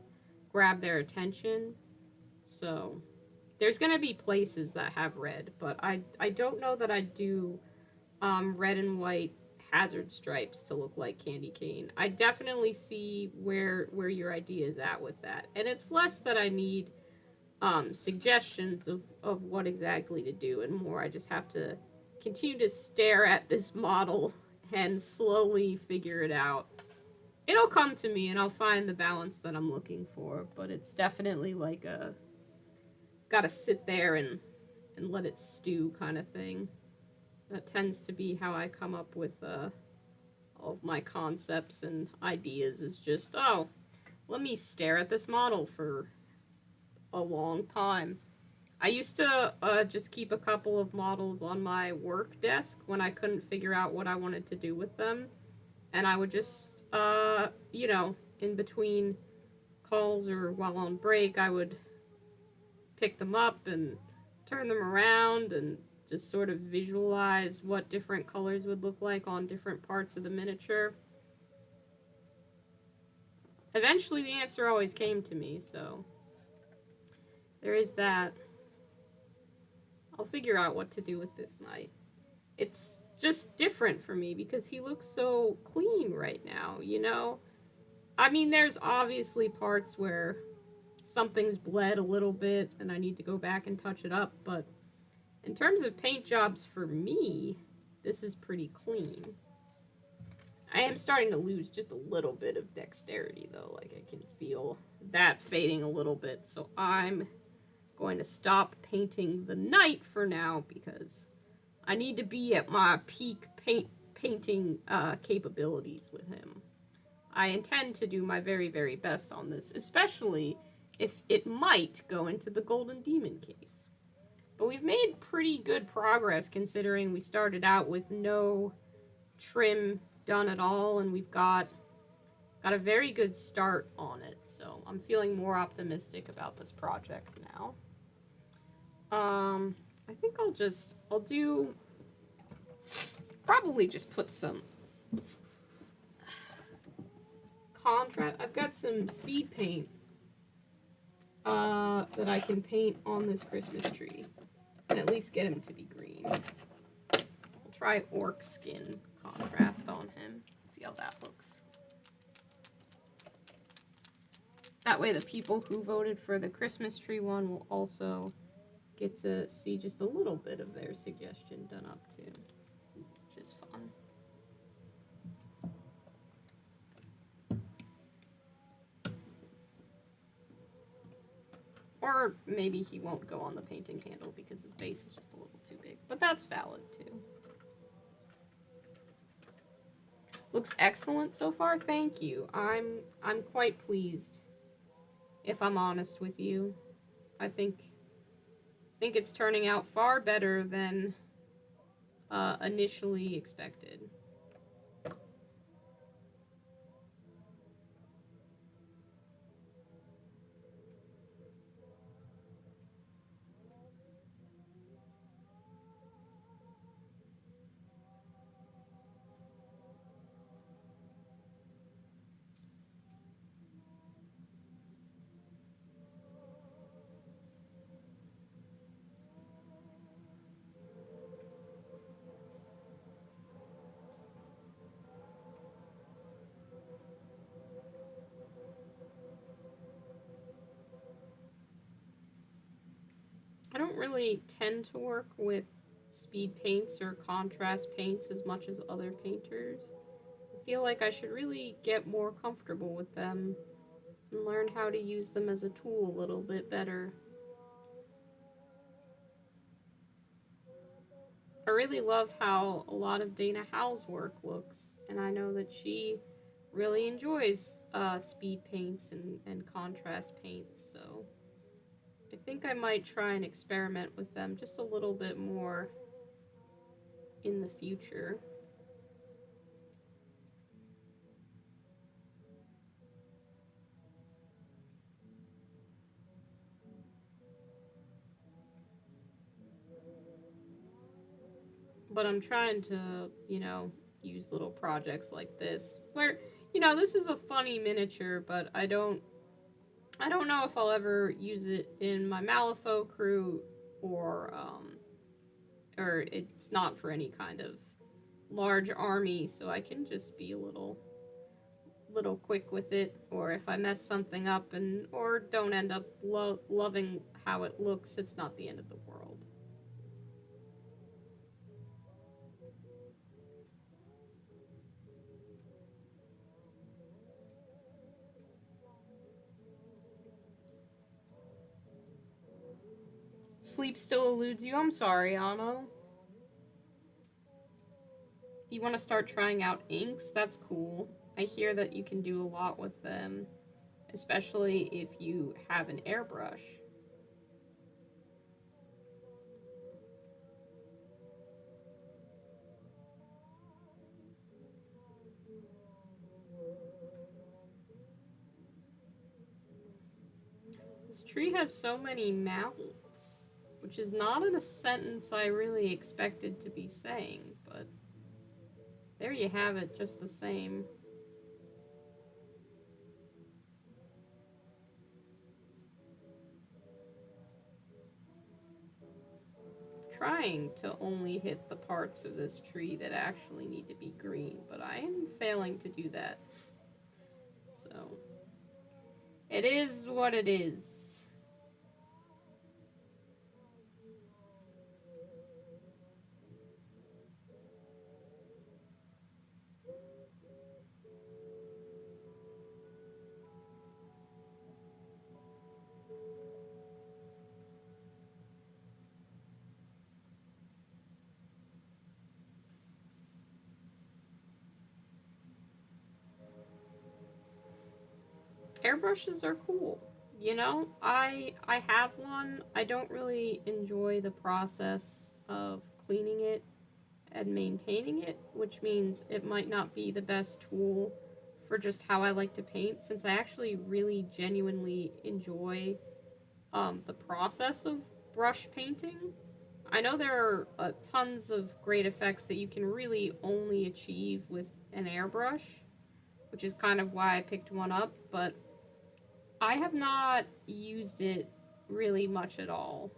A: grab their attention. So there's going to be places that have red, but I don't know that I'd do red and white hazard stripes to look like candy cane. I definitely see where your idea is at with that. And it's less that I need suggestions of what exactly to do and more I just have to continue to stare at this model and slowly figure it out. It'll come to me and I'll find the balance that I'm looking for, but it's definitely like a gotta sit there and let it stew kind of thing. That tends to be how I come up with all of my concepts and ideas, is just, oh, let me stare at this model for a long time. I used to just keep a couple of models on my work desk when I couldn't figure out what I wanted to do with them. And I would just, you know, in between calls or while on break, I would pick them up and turn them around and just sort of visualize what different colors would look like on different parts of the miniature. Eventually the answer always came to me, so there is that. I'll figure out what to do with this knight. It's just different for me because he looks so clean right now, you know? I mean, there's obviously parts where something's bled a little bit and I need to go back and touch it up, but in terms of paint jobs for me, this is pretty clean. I am starting to lose just a little bit of dexterity, though. Like, I can feel that fading a little bit, so I'm going to stop painting the knight for now because I need to be at my peak painting capabilities with him. I intend to do my very, very best on this, especially if it might go into the Golden Demon case. But we've made pretty good progress considering we started out with no trim done at all, and we've got a very good start on it. So I'm feeling more optimistic about this project now. I think I'll do probably just put some contrast. I've got some speed paint that I can paint on this Christmas tree and at least get him to be green. I'll try orc skin contrast on him. See how that looks. That way the people who voted for the Christmas tree one will also get to see just a little bit of their suggestion done up too, which is fun. Or maybe he won't go on the painting handle because his face is just a little too big, but that's valid too. Looks excellent so far, thank you. I'm quite pleased, if I'm honest with you. I think it's turning out far better than initially expected. I don't really tend to work with speed paints or contrast paints as much as other painters. I feel like I should really get more comfortable with them and learn how to use them as a tool a little bit better. I really love how a lot of Dana Howe's work looks, and I know that she really enjoys speed paints and contrast paints, so I think I might try and experiment with them just a little bit more in the future. But I'm trying to, use little projects like this where, this is a funny miniature, but I don't know if I'll ever use it in my Malifaux crew or it's not for any kind of large army, so I can just be a little quick with it, or if I mess something up and or don't end up loving how it looks, it's not the end of the world. Sleep still eludes you. I'm sorry, Anno. You want to start trying out inks? That's cool. I hear that you can do a lot with them, especially if you have an airbrush. This tree has so many mouths, which is not in a sentence I really expected to be saying, but there you have it, just the same. Trying to only hit the parts of this tree that actually need to be green, but I am failing to do that. So, it is what it is. Airbrushes are cool. I have one. I don't really enjoy the process of cleaning it and maintaining it, which means it might not be the best tool for just how I like to paint, since I actually really genuinely enjoy the process of brush painting. I know there are tons of great effects that you can really only achieve with an airbrush, which is kind of why I picked one up, but I have not used it really much at all.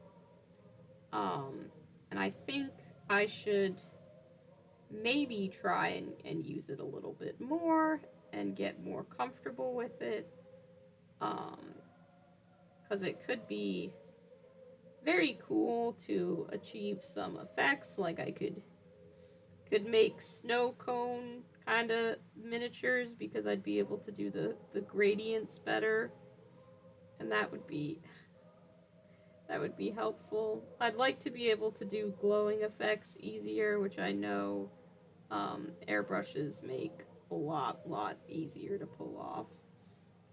A: Um, and I think I should maybe try and use it a little bit more and get more comfortable with it. Because it could be very cool to achieve some effects, like I could make snow cone kind of miniatures because I'd be able to do the gradients better, and that would be helpful. I'd like to be able to do glowing effects easier, which I know airbrushes make a lot easier to pull off.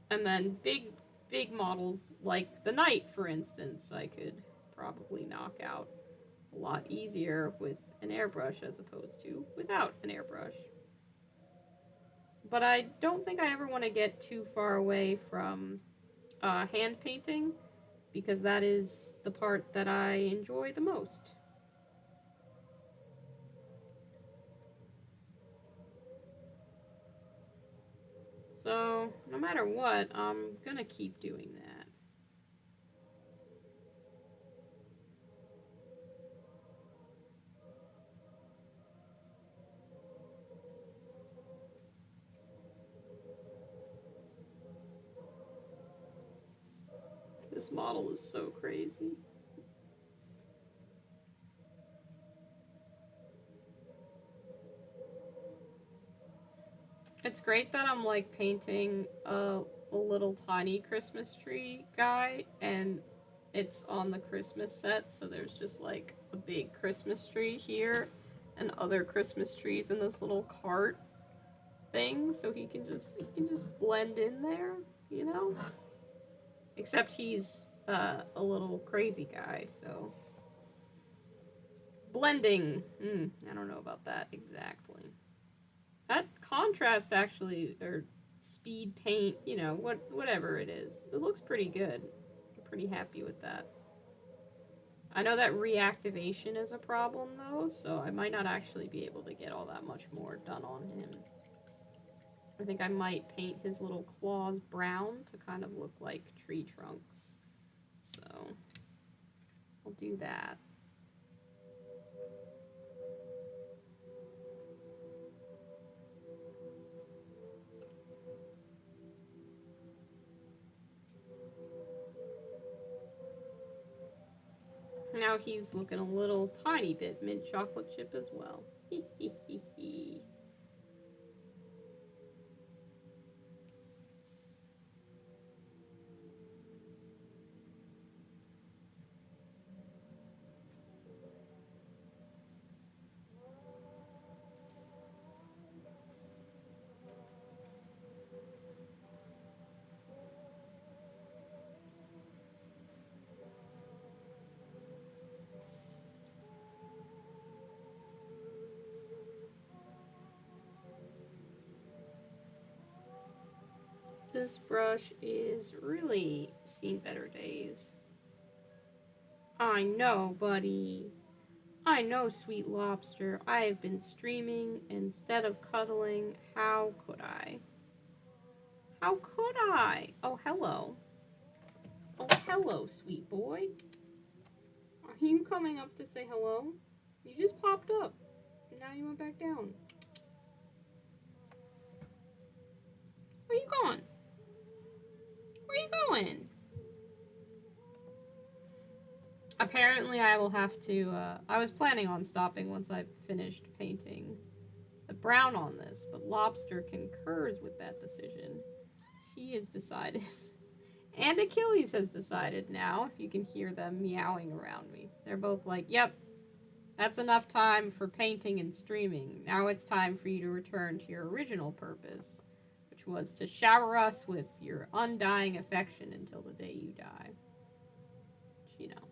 A: And then big models like the knight, for instance, I could probably knock out a lot easier with an airbrush as opposed to without an airbrush. But I don't think I ever want to get too far away from hand painting because that is the part that I enjoy the most. So, no matter what, I'm gonna keep doing that. This model is so crazy. It's great that I'm like painting a little tiny Christmas tree guy, and it's on the Christmas set, so there's just like a big Christmas tree here and other Christmas trees in this little cart thing, so he can just blend in there, you know? Except he's a little crazy guy, so blending. I don't know about that exactly. That contrast actually, or speed paint, you know, whatever it is, it looks pretty good. I'm pretty happy with that. I know that reactivation is a problem though, so I might not actually be able to get all that much more done on him. I think I might paint his little claws brown to kind of look like tree trunks. So I'll do that. Now he's looking a little tiny bit mint chocolate chip as well. This brush is really seen better days. I know, buddy. I know, sweet lobster. I have been streaming instead of cuddling. How could I? How could I? Oh, hello. Oh, hello, sweet boy. Are you coming up to say hello? You just popped up. And now you went back down. Where you going? Where you going? Apparently I will have to, I was planning on stopping once I finished painting the brown on this, but Lobster concurs with that decision. He has decided, and Achilles has decided now, if you can hear them meowing around me. They're both like, yep, that's enough time for painting and streaming. Now it's time for you to return to your original purpose, which was to shower us with your undying affection until the day you die. Which, you know,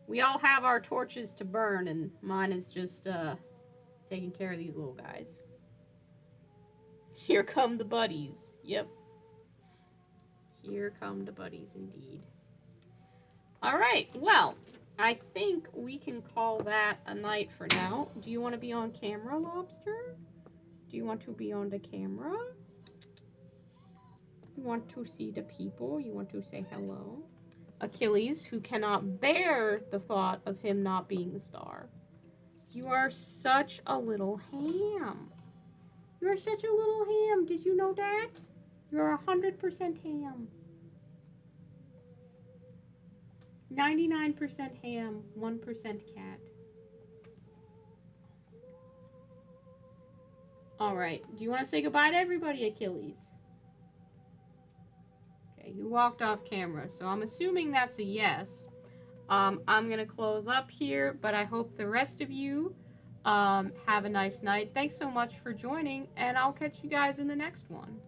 A: we all have our torches to burn, and mine is just, taking care of these little guys. Here come the buddies. Yep. Here come the buddies, indeed. Alright, well, I think we can call that a night for now. Do you want to be on camera, Lobster? Do you want to be on the camera? You want to see the people? You want to say hello? Achilles, who cannot bear the thought of him not being the star. You are such a little ham. You are such a little ham. Did you know that? You're 100% ham. 99% ham, 1% cat. Alright, do you want to say goodbye to everybody, Achilles? Okay, you walked off camera, so I'm assuming that's a yes. I'm going to close up here, but I hope the rest of you have a nice night. Thanks so much for joining, and I'll catch you guys in the next one.